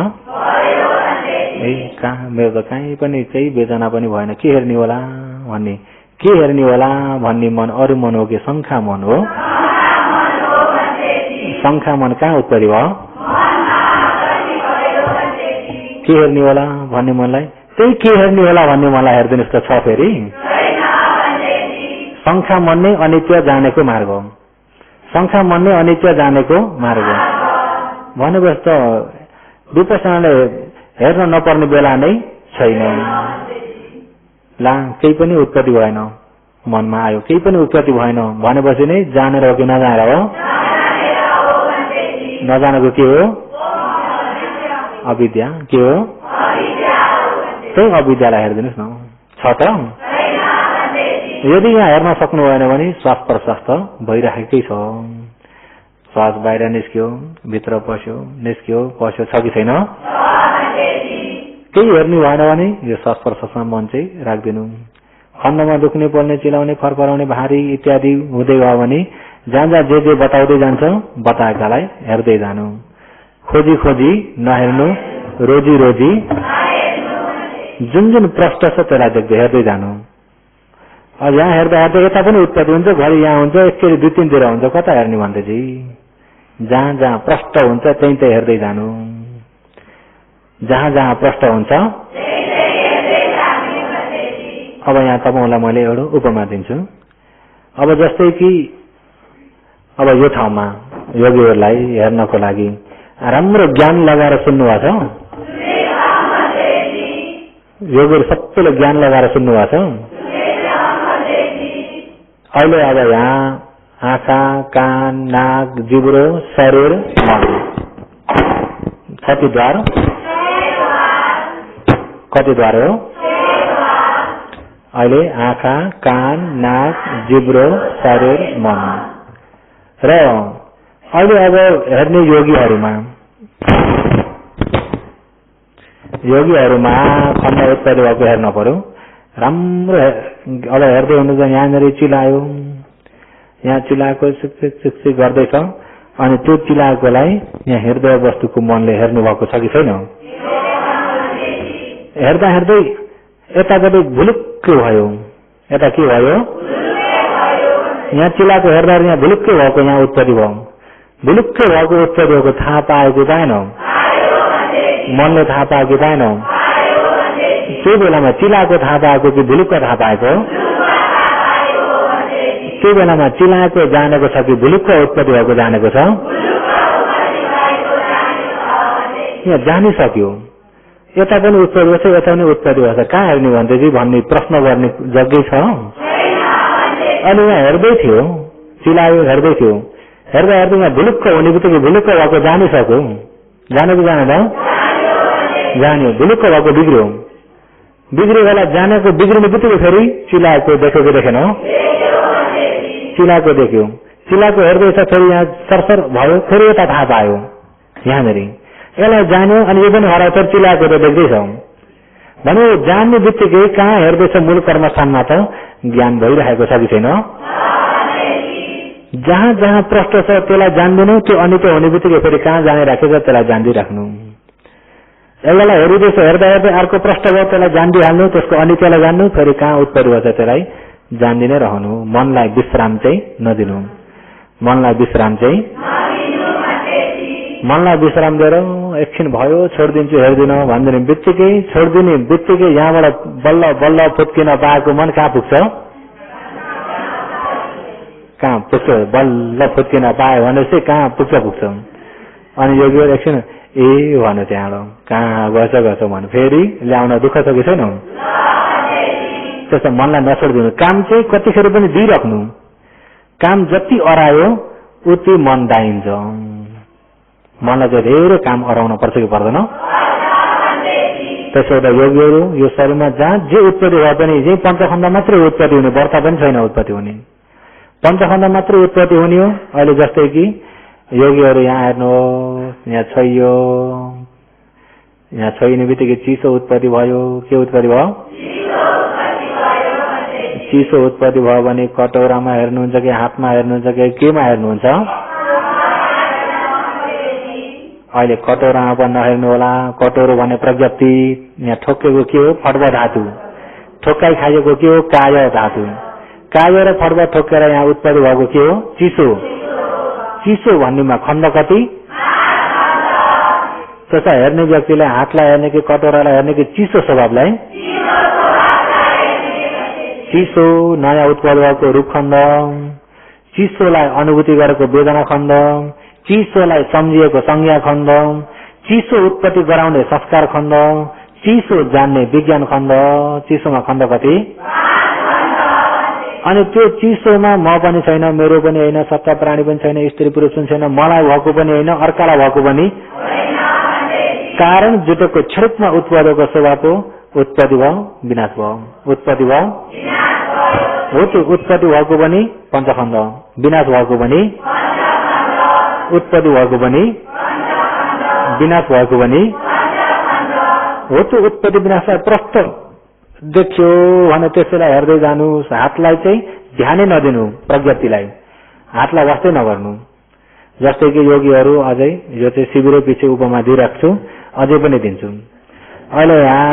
कहाँ मेरो त कहीँ पनि केही वेदना पनि भएन, के हेर्ने होला भन्ने, के हेर्ने होला भन्ने मन अरू मन हो कि शङ्खा मन हो? शङ्खा मन कहाँ उत्पत्ति भयो? के हेर्ने होला भन्ने मनलाई, त्यही के हेर्ने होला भन्ने मनलाई हेरिदिनुहोस् त छ फेरि। शङ्खा मन नै अनित्य जानेको मार्ग हो। शङ्खा मन नै अनित्य जानेको मार्ग हो भनेपछि त विपස්සनाले हेर्न नपर्ने बेला नै छैन। ला केही पनि उत्पत्ति भएन, मनमा आयो, केही पनि उत्पत्ति भएन भनेपछि नै जानेर हो कि नजानेर हो? नजानेको के हो? अविद्या। के हो? त्यही अविद्यालाई हेरिदिनुहोस् न, छ त? यदि यहाँ हेर्न सक्नु भएन भने श्वास प्रश्वास त भइराखेकै छ। श्वास बाहिर निस्क्यो, भित्र पस्यो, निस्क्यो, पस्यो, छ कि छैन? केही हेर्नु भएन भने यो श्वास प्रश्वासमा मन चाहिँ राखिदिनु। खण्डमा दुख्ने, पोल्ने, चिलाउने, फरफराउने, भारी इत्यादि हुँदै गयो भने जहाँ जहाँ जे बताउँदै जान्छ बताएकालाई हेर्दै जानु। खोजी खोजी नहेर्नु, रोजी रोजी जुन जुन प्रश्न छ त्यसलाई देख्दै हेर्दै जानु। अब यहाँ हेर्दा हेर्दा यता पनि उत्पत्ति हुन्छ, घरि यहाँ हुन्छ, एकचोटि 2-3 तिर हुन्छ, कता हेर्ने भन्दैछि? जहाँ जहाँ प्रश्न हुन्छ त्यही त्यही हेर्दै जानु। जहाँ जहाँ प्रश्न हुन्छ। अब यहाँ तपाईलाई मैले एउटा उपमा दिन्छु। अब जस्तै कि अब यो ठाउँमा योगीहरूलाई हेर्नको लागि राम्रो ज्ञान लगाएर सुन्नुभएको छ? योगीहरू सबैले ज्ञान लगाएर सुन्नुभएको छ? अहिले अब यहाँ आँखा, कान, नाक, जिब्रो, शरीर, मन, कति द्वार? कति द्वार हो? अहिले आँखा, कान, नाक, जिब्रो, शरीर, मन। र अहिले अब हेर्ने योगीहरूमा खण्ड उत्पत्ति भएको हेर्न पर्यो। राम्रो अब हेर्दै हुनुहुन्छ, यहाँनिर चिलायो, यहाँ चिलाएको सिक गर्दैछ, अनि त्यो चिलाएकोलाई यहाँ हृदय वस्तुको मनले हेर्नु भएको छ कि छैन? हेर्दा हेर्दै यतापट्टि भुलुक्कै भयो। यता के भयो? यहाँ चिलाएको हेर्दा यहाँ भुलुक्कै भएको यहाँ उत्पत्ति भयो। भुलुक्कै भएको उत्पत्ति भएको थाहा पाएको पाएन? मनले थाहा पाएको कि पाएन? त्यो बेलामा चिलाएको थाहा पाएको कि भुलुक्क थाहा पाएको? त्यो बेलामा चिलाएको जानेको छ कि भुलुक्क उत्पत्ति भएको जानेको छ? यहाँ जानिसक्यो, यता पनि उत्पत्ति भएको छ, यता पनि उत्पत्ति भएको छ, कहाँ हेर्ने भन्दैछ भन्ने प्रश्न गर्ने जग्गै छ? अनि यहाँ हेर्दै थियो, चिलायो, हेर्दै थियो, हेर्दा हेर्दै यहाँ भुलुक्क हुने बित्तिकै भुलुक्क भएको जानिसक्यो। जानेको जानेन? जान्यो, भुलुक्क भएको बिग्रियो। बिग्रियो बेला जानेको बिग्रिने बित्तिकै फेरि चिलाएको देख्यो कि देखेन? चिलाएको देख्यो, चिलाएको हेर्दैछ, फेरि यहाँ सरसर भयो, फेरि यता थाहा पायो यहाँनिर, यसलाई जान्यो, अनि यो पनि हरायो, फेरि चिलाएको त देख्दैछौ भने जान्ने बित्तिकै कहाँ हेर्दैछ? मूल कर्मस्थानमा त ज्ञान भइरहेको छ कि छैन? जहाँ जहाँ प्रश्न छ त्यसलाई जान्दिनौ, त्यो अनित्य हुने बित्तिकै फेरि कहाँ जाने राखेको छ त्यसलाई जान्दिराख्नु। एउटालाई हेरिँदैछ, हेर्दा हेर्दै अर्को प्रश्न भयो, त्यसलाई जान्दिहाल्नु, त्यसको अनित्यलाई जान्नु, फेरि कहाँ उत्पत्ति भन्छ त्यसलाई जान्दिनै रहनु। मनलाई विश्राम चाहिँ नदिनु। मनलाई विश्राम चाहिँ मनलाई विश्राम दिएर एकछिन भयो छोडिदिन्छु हेर्दिन भनिदिने बित्तिकै, छोडिदिने बित्तिकै यहाँबाट बल्ल बल्ल फुत्किन पाएको मन कहाँ पुग्छ? कहाँ पुग्छ? बल्ल फुत्किन पायो भनेपछि कहाँ पुग्छ? अनि योगीहरू एकछिन ए भन्नु, त्यहाँबाट कहाँ गर्छ भन्नु, फेरि ल्याउन दुःख छ कि छैन? त्यस्तो मनलाई नछोडिदिनु। काम चाहिँ कतिखेर पनि दिइराख्नु। काम जति अरायो उति मन दाइन्छ। मनलाई चाहिँ धेरै काम अराउन पर्छ कि पर्दैन? त्यसो हुँदा योगीहरू यो शरीरमा जहाँ जे उत्पत्ति भए पनि यही पञ्चखण्ड मात्रै उत्पत्ति हुने, व्रत पनि छैन उत्पत्ति हुने, पञ्चखण्ड मात्रै उत्पत्ति हुने हो। अहिले जस्तै कि योगीहरू यहाँ हेर्नुहोस्, यहाँ छैयो, यहाँ छैन बित्तिकै चिसो उत्पत्ति भयो। के उत्पत्ति भयो? चिसो उत्पत्ति भयो भने कटौरामा हेर्नुहुन्छ कि हातमा हेर्नुहुन्छ कि केमा हेर्नुहुन्छ? अहिले कटौरामा पनि नहेर्नु होला। कटौरो भने प्रज्ञप्ति। यहाँ ठोकेको के हो? फड्ब धातु। ठोक्काइ खाइएको के हो? काय धातु। काय र फड्ब ठोकेर यहाँ उत्पत्ति भएको के हो? चिसो। चिसो भन्नेमा खण्ड कति? त्यसो हेर्ने व्यक्तिलाई हातलाई हेर्ने कि कटौरालाई हेर्ने कि चिसो स्वभावलाई? चिसो नयाँ उत्पत्ति भएको रूप खण्ड, चिसोलाई अनुभूति गरेको वेदना खण्ड, चिसोलाई सम्झिएको संज्ञा खण्ड, चिसो उत्पत्ति गराउने संस्कार खण्ड, चिसो जान्ने विज्ञान खण्ड। चिसोमा खण्ड कति? अनि त्यो चिसोमा म पनि छैन, मेरो पनि होइन, सत्ता प्राणी पनि छैन, स्त्री पुरुष पनि छैन, मलाई भएको पनि होइन, अर्कालाई भएको पनि। कारण जुटोको क्षणिकमा उत्पत्तिको स्वभावको उत्पत्ति भयो, विनाश भयो। उत्पत्ति भयो, हो त्यो उत्पत्ति भएको पनि पञ्चखण्ड, विनाश भएको पनि, उत्पत्ति भएको पनि, विनाश भएको पनि, हो त्यो उत्पत्ति विनाशलाई प्रष्ट देख्यो भने त्यसैलाई हेर्दै जानुहोस्। हातलाई चाहिँ ध्यानै नदिनु, प्रज्ञप्तिलाई हातलाई वास्तै नगर्नु। जस्तै कि योगीहरू अझै यो चाहिँ शिविरै पछि उपमा दिइरहेको छु, अझै पनि दिन्छु। अहिले यहाँ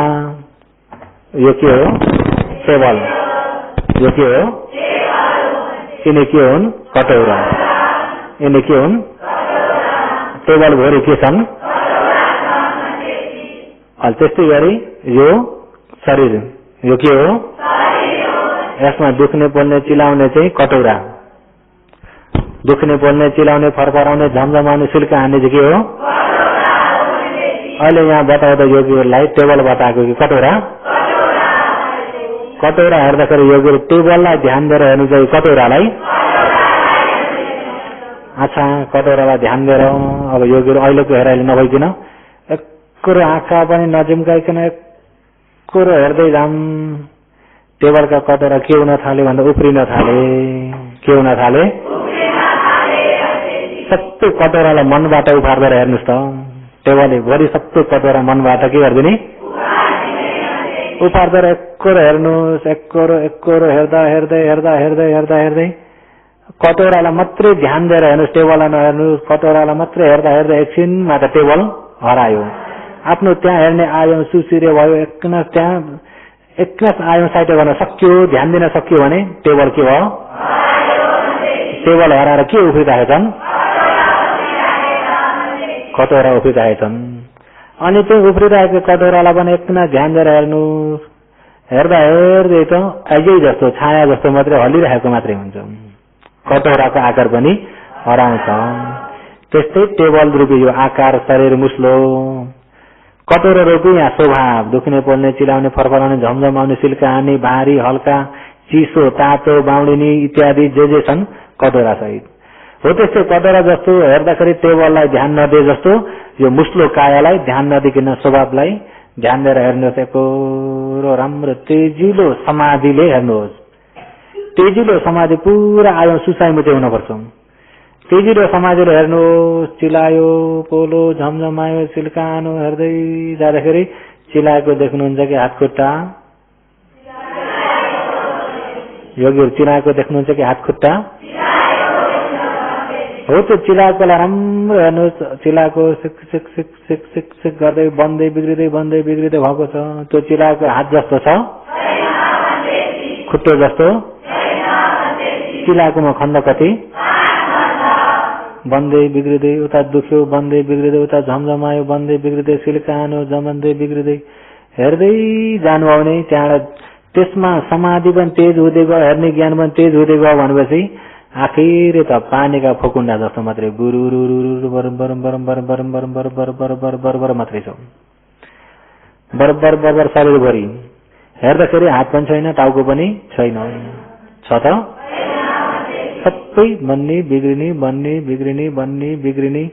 यो के हो? टेबल। यो के हो? यिनी के हुन्? कटौरा। यिनी के हुन्? टेबल भरि के छन्? त्यस्तै गरी यो शरीर, यो के हो? यसमा दुख्ने पोल्ने चिलाउने चाहिँ कटौरा। दुख्ने पोल्ने चिलाउने फरफराउने झमझमाउने सिल्का हान्ने चाहिँ के हो? अहिले यहाँ बताउँदा योगीहरूलाई टेबल बताएको कि कटौरा? कटौरा हेर्दाखेरि योगीहरू टेबललाई ध्यान दिएर हेर्नु चाहिँ कटौरालाई। अच्छा, कटौरालाई ध्यान दिएर अब योगीहरू अहिलेको हेराइले नभइकन एकरो आँखा पनि नजिम्काइकन एकरो हेर्दै जाम। टेबलका कटौरा के हुन थाले भन्दा उफ्रिन थाले। के हुन थाले? सबै कटौरालाई मनबाट उफार्दै हेर्नुहोस् त। टेबलले भरि सबै कटौरा मनबाट के गरिदिने? उफार्दै एकरो हेर्नुहोस्। एकरो हेर्दा हेर्दै हेर्दा हेर्दै हेर्दा हेर्दै कटौरालाई मात्रै ध्यान दिएर हेर्नुहोस्, टेबललाई नहेर्नुहोस्। कटौरालाई मात्रै हेर्दा हेर्दा एकछिनमा त टेबल हरायो। आफ्नो त्यहाँ हेर्ने आयो, सुसिरे भयो, एकनास आयो, साइटो गर्न सक्यो, ध्यान दिन सक्यो भने टेबल के भयो? टेबल हराएर के उफ्रिराखेछन्? कटौरा उफ्रिराखेछन्। अनि त्यो उफ्रिरहेको कटौरालाई पनि एकना ध्यान दिएर हेर्नुहोस्। हेर्दा हेर्दै त अझै जस्तो छाया जस्तो मात्रै हल्लिरहेको मात्रै हुन्छ। कटौराको आकार पनि हराउँछ। त्यस्तै टेबल रूपी यो आकार, शरीर मुस्लो, कटौरा रूपी यहाँ स्वभाव, दुख्ने पोल्ने चिलाउने फरफराउने झमझमाउने सिल्का हान्ने भारी हल्का चिसो तातो बाउडिने इत्यादि जे छन् कटौरा सहित हो। त्यस्तै कटौरा जस्तो हेर्दाखेरि टेबललाई ध्यान नदिए जस्तो यो मुस्लो कायालाई ध्यान नदिकन स्वभावलाई ध्यान दिएर हेर्नुहोस्। एकरो राम्रो तेजिलो समाधिले हेर्नुहोस्। तेजिलो समाधि पुरा आयो, सुसाइमुचे हुनुपर्छ। तेजिलो समाधिले हेर्नुहोस्। चिलायो, पोलो, झमझमायो, सिल्कानो हेर्दै जाँदाखेरि चिलाएको देख्नुहुन्छ कि हातखुट्टा? योगीहरू चिलाएको देख्नुहुन्छ कि हातखुट्टा? हो त्यो चिलाएकोलाई राम्रो हेर्नुहोस्। चिलाएको सिक सिक सिक सिक सिक सिक गर्दै बन्दै बिग्रिँदै भएको छ। त्यो चिलाएको हात जस्तो छ? खुट्टो जस्तो? चिलाएकोमा खण्ड कति? बन्दै बिग्रिँदै उता दुख्यो, बन्दै बिग्रिँदै उता झमझमायो, बन्दै बिग्रिँदै सिल्कानो, जमन्दै बिग्रिँदै हेर्दै जानु आउने। त्यहाँबाट त्यसमा समाधि पनि तेज हुँदै गयो, हेर्ने ज्ञान पनि तेज हुँदै गयो भनेपछि आखिर त पानीका फोकुन्डा जस्तो मात्रै गुरुरुरु बरबर मात्रै छ। बरबर शरीरभरि हेर्दाखेरि हात पनि छैन, टाउको पनि छैन, छ त? सबै बन्ने बिग्रिने बन्ने बिग्रिने बन्ने बिग्रिने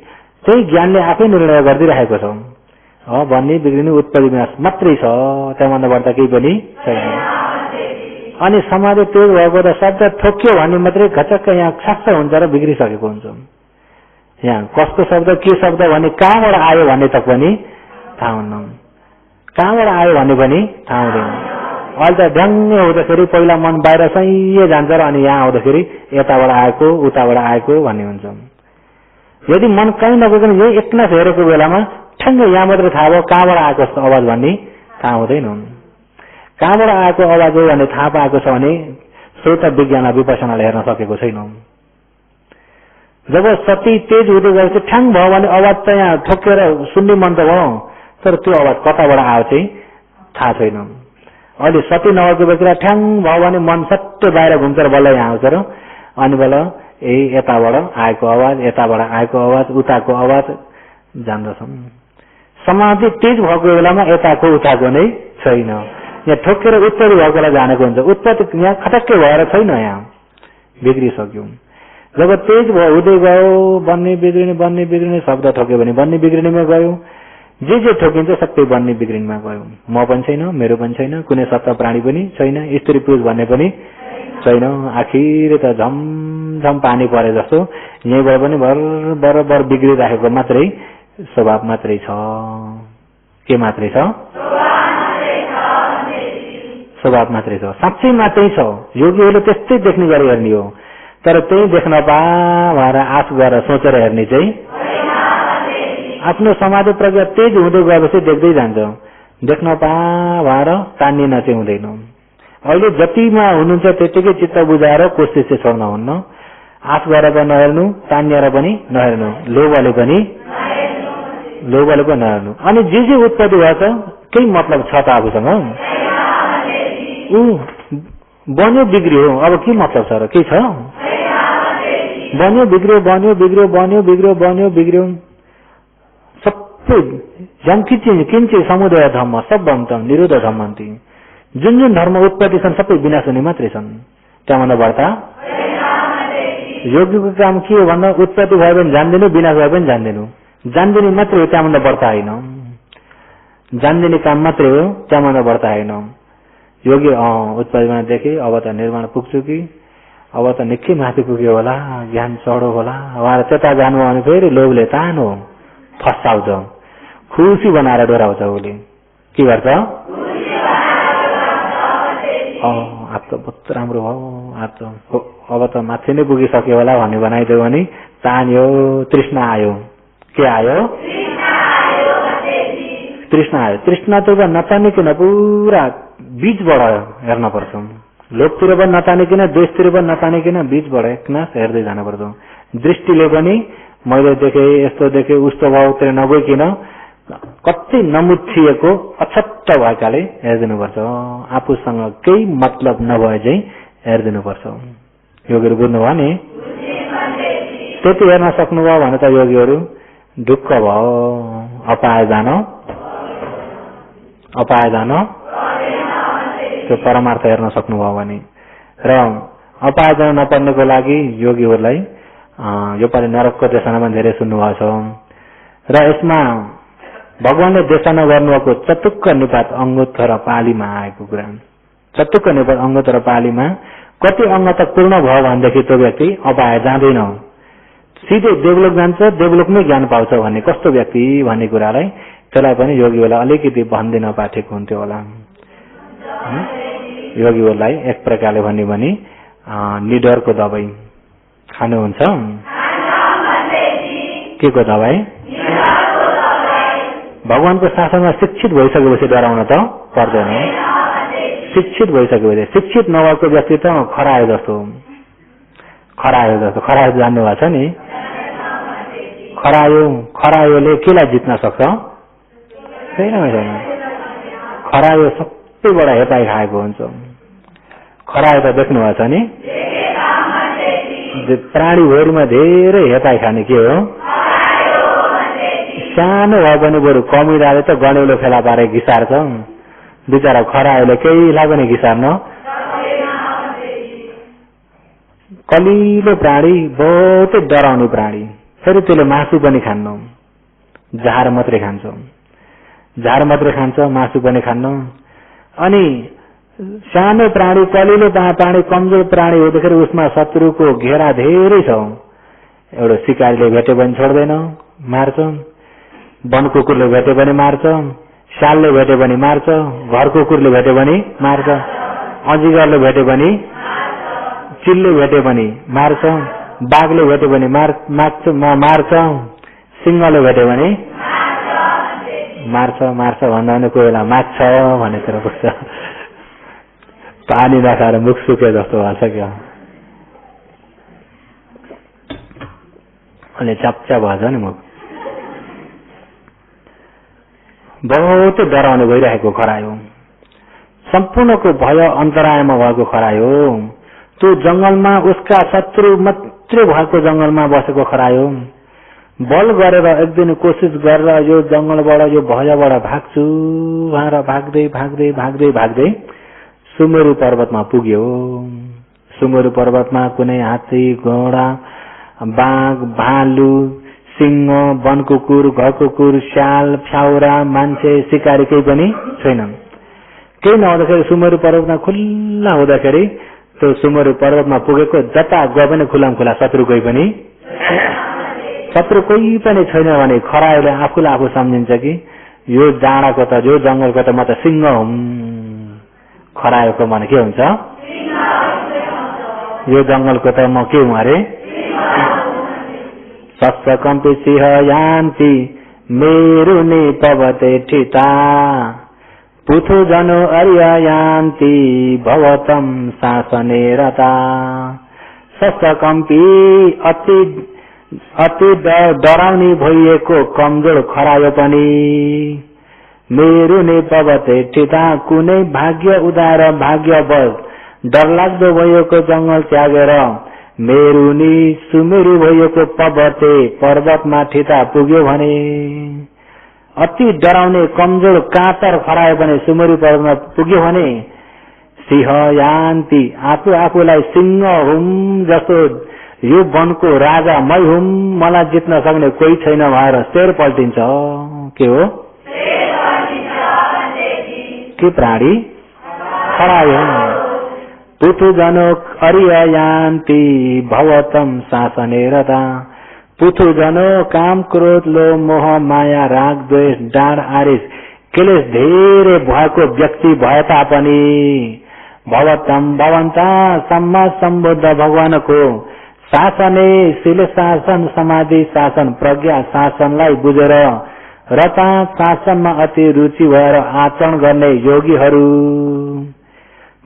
त्यही ज्ञानले आफै निर्णय गरिदिरहेको छ। बन्ने बिग्रिने उत्पत्ति विनाश मात्रै छ, त्यहाँभन्दा बढ्दा केही पनि छैन। अनि समाधि तेज भएको त शब्द ठोक्यो भन्ने मात्रै घचक्क यहाँ साक्ष हुन्छ र बिग्रिसकेको हुन्छ। यहाँ कस्तो शब्द के शब्द भने कहाँबाट आयो भन्ने त पनि थाहा हुन्न, कहाँबाट आयो भन्ने पनि थाहा हुँदैन। अहिले त ढ्याङ्ग हुँदाखेरि पहिला मन बाहिर सही जान्छ र अनि यहाँ आउँदाखेरि यताबाट आएको उताबाट आएको भन्ने हुन्छ। यदि मन कहीँ नगइकन यही एक्नास हेरेको बेलामा ठ्याङ्ग यहाँ मात्रै थाहा भयो कहाँबाट आएको जस्तो आवाज भन्ने थाहा हुँदैन। कहाँबाट आएको आवाज हो भन्ने थाहा पाएको छ भने श्रोता विज्ञान विपसनाले हेर्न सकेको छैनौं। जब सती तेज हुँदै गएपछि ठ्याङ भयो भने आवाज चाहिँ यहाँ ठोकेर सुन्ने मन त भयो, तर त्यो आवाज कताबाट आयो चाहिँ थाहा छैन। अहिले सती नभएको व्यक्तिलाई ठ्याङ भयो भने मन सट्टै बाहिर घुम्छ र बल्ल यहाँ आउँछ र अनि बल्ल यताबाट आएको आवाज, यताबाट आएको आवाज, उताको आवाज जान्दछौँ। समाधि तेज भएको बेलामा यताको उताको नै छैन, यहाँ ठोकेर उत्पत्ति भएकोलाई जानेको हुन्छ। उत्पत्ति यहाँ खटक्कै भएर छैन, यहाँ बिग्रिसक्यो। जब तेज हुँदै गयो बन्ने बिग्रिने शब्द ठोक्यो भने बन्ने बिग्रिनेमा गयो, जे ठोकिन्छ सबै बन्ने बिग्रिनेमा गयो। म पनि छैन, मेरो पनि छैन, कुनै सत्ता प्राणी पनि छैन, स्त्री पुरुष भन्ने पनि छैन। आखिर त झमझम पानी परे जस्तो यहीँबाट पनि बरबर बिग्रिराखेको मात्रै स्वभाव मात्रै छ। के मात्रै छ? स्वभाव मात्रै छ, साँच्चै मात्रै छ। योगीहरूले त्यस्तै देख्ने गरी हेर्ने हो, तर त्यही देख्न भएर आश गरेर सोचेर हेर्ने चाहिँ आफ्नो समाधि प्रज्ञा तेज हुँदै गएपछि देख्दै जान्छ। देख्न भएर तानिन चाहिँ हुँदैन। अहिले जतिमा हुनुहुन्छ त्यतिकै चित्त बुझाएर कोसिस चाहिँ छोड्न हुन्न। आश गरेर पनि नहेर्नु, तानिएर पनि नहेर्नु, लोभले पनि नहेर्नु। अनि जे उत्पत्ति भएछ केही मतलब छ त आफूसँग? बन्यो बिग्रियो, अब के मतलब छ र? के छ? बन्यो बिग्रियो सबै किञ्चित समुदाय धर्म सबभन्तं निरोध धर्मन्ति। जुन धर्म उत्पत्ति छन् सबै विनाश हुने मात्रै छन्, त्यहाँभन्दा बढ्ता। योगीको काम के हो भन्दा उत्पत्ति भयो भने जान्दिनु, विनाश भयो पनि जान्दिनु, जान्दिने मात्रै हो, त्यहाँभन्दा बढ्ता होइन। जान्दिने काम मात्रै हो, त्यहाँभन्दा बढ्ता होइन। योगी उत्पत्तिमा देखे अब त निर्माण पुग्छु कि अब त निकै माथि पुग्यो होला, ज्ञान चढो होला, उहाँहरू त्यता जानु भने फेरि लोभले तानो फसाउँछ, खुसी बनाएर डोराउँछ। उसले के गर्छ? आज त बहुत राम्रो भयो, आज त अब त माथि नै पुगिसक्यो होला भन्ने बनाइदियो भने तान्यो, तृष्णा आयो। के आयो? तृष्णा आयो। तृष्णा त नतानिकन पुरा बीचबाट हेर्न पर्छ। लोभतिर पनि नतानिकन, द्वेषतिर पनि नतानिकन बीचबाट एकनास हेर्दै जानुपर्छ। दृष्टिले पनि मैले देखेँ, यस्तो देखेँ, उस्तो भावतिर नगइकन कति नमुछिएको अछट्ट भएकाले हेरिदिनुपर्छ। आफूसँग केही मतलब नभए चाहिँ हेरिदिनुपर्छ। योगीहरू बुझ्नुभयो नि? त्यति हेर्न सक्नुभयो भने त योगीहरू ढुक्क भयो। अपाय जान त्यो परमार्थ हेर्न सक्नुभयो भने। र अपाय जान नपर्नेको लागि योगीहरूलाई योपालि नरकको देशनामा धेरै सुन्नुभएको छ। र यसमा भगवानले देशना गर्नुभएको चतुक्क निपात अङ्गोत्तर पालीमा आएको कुरा। चतुक्क निपात अङ्गोत्तर पालीमा कति अङ्ग त पूर्ण भयो भनेदेखि त्यो व्यक्ति अपाय जाँदैन, सिधै देवलोक जान्छ, देवलोकमै ज्ञान पाउँछ भन्ने कस्तो व्यक्ति भन्ने कुरालाई त्यसलाई पनि योगीहरूलाई अलिकति भनिदिन पाठेको हुन्थ्यो होला। योगीहरूलाई एक प्रकारले भन्यो भने निडरको दबाई खानुहुन्छ। के को दबाई? भगवानको शासनमा शिक्षित भइसकेपछि डराउन त पर्दैन। शिक्षित भइसकेपछि, शिक्षित नभएको व्यक्ति त खरायो जस्तो जान्नु भएको छ नि। खरायोले केलाई जित्न सक्छ? खरायो सबैबाट हेपाई खाएको हुन्छ। खरायो त देख्नु भएको छ नि? प्राणी भोरीमा धेरै हेपाई खाने के हो? सानो भए पनि बरु कमिराले त गणेउलो फेला पारे घिसार्छ। बिचरा खरायोले केहीलाई पनि घिसार्न। कलिलो प्राणी, बहुतै डराउने प्राणी, फेरि त्यसले मासु पनि खान्न, झार मात्रै खान्छ, मासु पनि खान्न। अनि सानो प्राणी, कलिलो प्राणी, कमजोर प्राणी हुँदाखेरि उसमा शत्रुको घेरा धेरै छ। एउटा शिकारीले भेट्यो भने छोड्दैन, मार्छ, वन कुकुरले भेट्यो भने मार्छ, स्यालले भेट्यो भने मार्छ, घर कुकुरले भेट्यो भने मार्छ, अजिङ्गरले भेट्यो भने, चिलले भेट्यो भने मार्छ, बाघले भेट्यो भने मार्छ, सिंहले भेट्यो भने मार्छ मार्छ भन्दा पनि कोही बेला माग्छ भनेर पुग्छ। पानी नखाएर मुख सुके जस्तो भन्छ क्या, अनि च्याप्च्या भन्छ नि मुख। बहुत डराउने भइरहेको खरायो, सम्पूर्णको भय अन्तरायमा भएको खरायो, त्यो जंगलमा उसका शत्रु मात्रै भएको जंगलमा बसेको खरायो। बल गरेर एक दिन कोशिश गरेर यो जंगलबाट यो भयबाट भाग्छु भनेर भाग्दै भाग्दै भाग्दै भाग्दै सुमेरु पर्वतमा पुग्यो। सुमेरु पर्वतमा कुनै हात्ती, घोडा, बाघ, भालु, सिंह, वन कुकुर, घर कुकुर, स्याल, फ्याउरा, मान्छे, शिकारी केही पनि छैनन्। केही नहुँदाखेरि सुमेरु पर्वतमा खुल्ला हुँदाखेरि त्यो सुमेरु पर्वतमा पुगेको जता गए पनि खुल्लाम खुल्ला, शत्रु कोही पनि छैन भने खरायोले आफूलाई आफू सम्झिन्छ कि यो डाँडाको त, यो जंगलको त म त सिंह हुँ। खरायोको मन के हुन्छ, यो जंगलको त म के हुँ अरे, सत्सकम्पि सिंह यान्ति मेरुनि पवते ठिता, पुथु जनो अर्य यान्ति भवतम शासने रता। सत्सकम्पि अति डराउने भइएको कमजोर खरायो पनि, मेरुनि पवते ठिता, कुनै भाग्य उदार भाग्यवश डरलाग्दो भएको जंगल त्यागेर मेरुनी सुमेरु भएको पर्वते पर्वतमा ठिता पुग्यो भने, अति डराउने कमजोर कातर खरायो भने सुमेरु पर्वतमा पुग्यो भने, सिंह यान्ति आफू आफूलाई सिंह हुँ जस्तो, यो वनको राजा मै हुँ, मलाई जित्न सक्ने कोही छैन भएर शेर पल्टिन्छ। के हो, के प्राणी खरायो। पुथु जनो अर्य यान्ति भवतम शासने रता, पुथु जनो काम क्रोध लोभ मोह माया राग द्वेष डाँड आरिस क्लेश धेरै भएको व्यक्ति भए तापनि, भवतम भवन्ता सम्मा सम्बुद्ध भगवानको शासने शील शासन समाधि शासन प्रज्ञा शासनलाई बुझेर रता शासनमा अति रुचि भएर आचरण गर्ने योगीहरू।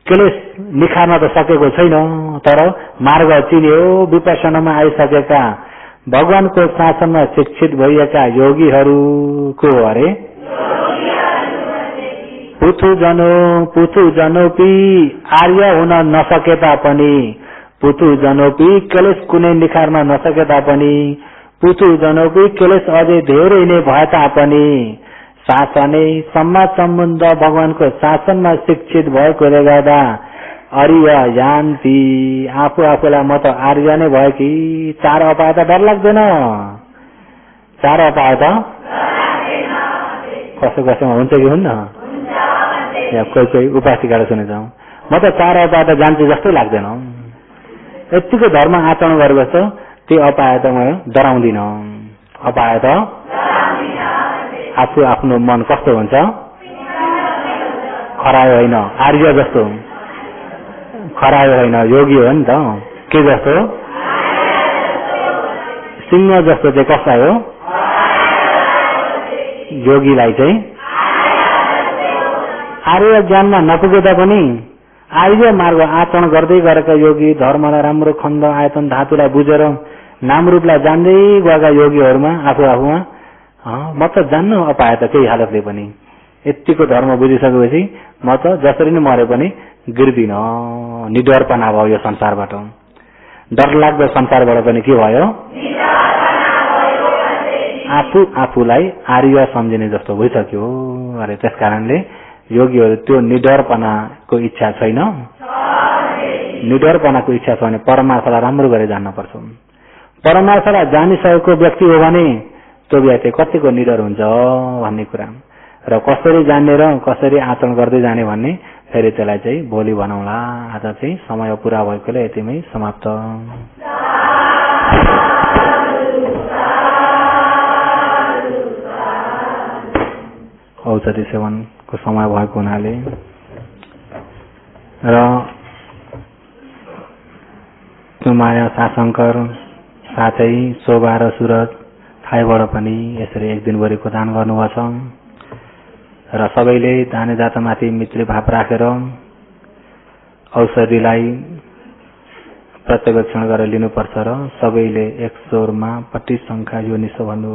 क्लेश निखार्न त सकेको छैन, तर मार्ग चिन्यो, विपसनामा आइसकेका भगवानको शासनमा शिक्षित भइएका योगीहरूको अरे। पुथु जनोपी आर्य हुन नसके तापनि, पुथु जनोपी क्लेश कुनै निखार्न नसके तापनि, पुथु जनोपी क्लेश अझै धेरै नै भए तापनि, शासनै सम्मा सम्बन्ध भगवानको शासनमा शिक्षित भएकोले गर्दा अर्य यान्ति आफू आफूलाई म त आर्य नै भयो कि। चार अपाय त डर लाग्दैन, चार अपाय त कसो कसोमा हुन्छ कि हुन्न। कोही कोही उपासिकाले सुने जाउँ, म त चार अपाय त जान्छु जस्तै लाग्दैन, यतिको धर्म आचरण गरेको छ, त्यो अपाय त म डराउँदिन। अपाय त आफू आफ्नो मन कस्तो हुन्छ, खरायो होइन, आर्य जस्तो, खरायो होइन, योगी हो नि त। के जस्तो, सिंह जस्तो चाहिँ कसलाई हो, योगीलाई चाहिँ। आर्य ज्ञानमा नपुगे तापनि आर्य मार्ग आचरण गर्दै गरेका योगी, धर्मलाई राम्रो खण्ड आयतन धातुलाई बुझेर नाम रूपलाई जान्दै गएका योगीहरूमा आफू आफूमा म त जान्नु अपाए त केही हालतले पनि, यतिको धर्म बुझिसकेपछि म त जसरी नै मरे पनि गिर्दिन। निडरपना भयो यो संसारबाट, डरलाग्दो संसारबाट पनि के भयो, आफू आफूलाई आर्य सम्झिने जस्तो भइसक्यो। अरे त्यस कारणले योगीहरू त्यो निडरपनाको इच्छा छैन, निडरपनाको इच्छा छ भने परमार्थलाई राम्रो गरी जान्न पर्छ। परमार्थलाई जानिसकेको व्यक्ति हो भने त्यो व्यक्ति कतिको निडर हुन्छ भन्ने कुरा र कसरी जान्ने र कसरी आचरण गर्दै जाने भन्ने फेरि त्यसलाई चाहिँ भोलि भनौँला। आज चाहिँ समय पूरा भएकोले यतिमै समाप्त। औषधि सेवनको समय भएको हुनाले र माया शासङ्कर साथै शोभा र सुरज थाइबाट पनि यसरी एक दिनभरिको दान गर्नुभएको छ र सबैले दाने दातामाथि मित्र भाव राखेर औषधिलाई प्रत्यवेक्षण गरेर लिनुपर्छ र सबैले एक स्वरमा 25 संख्या यो निसो भन्नु।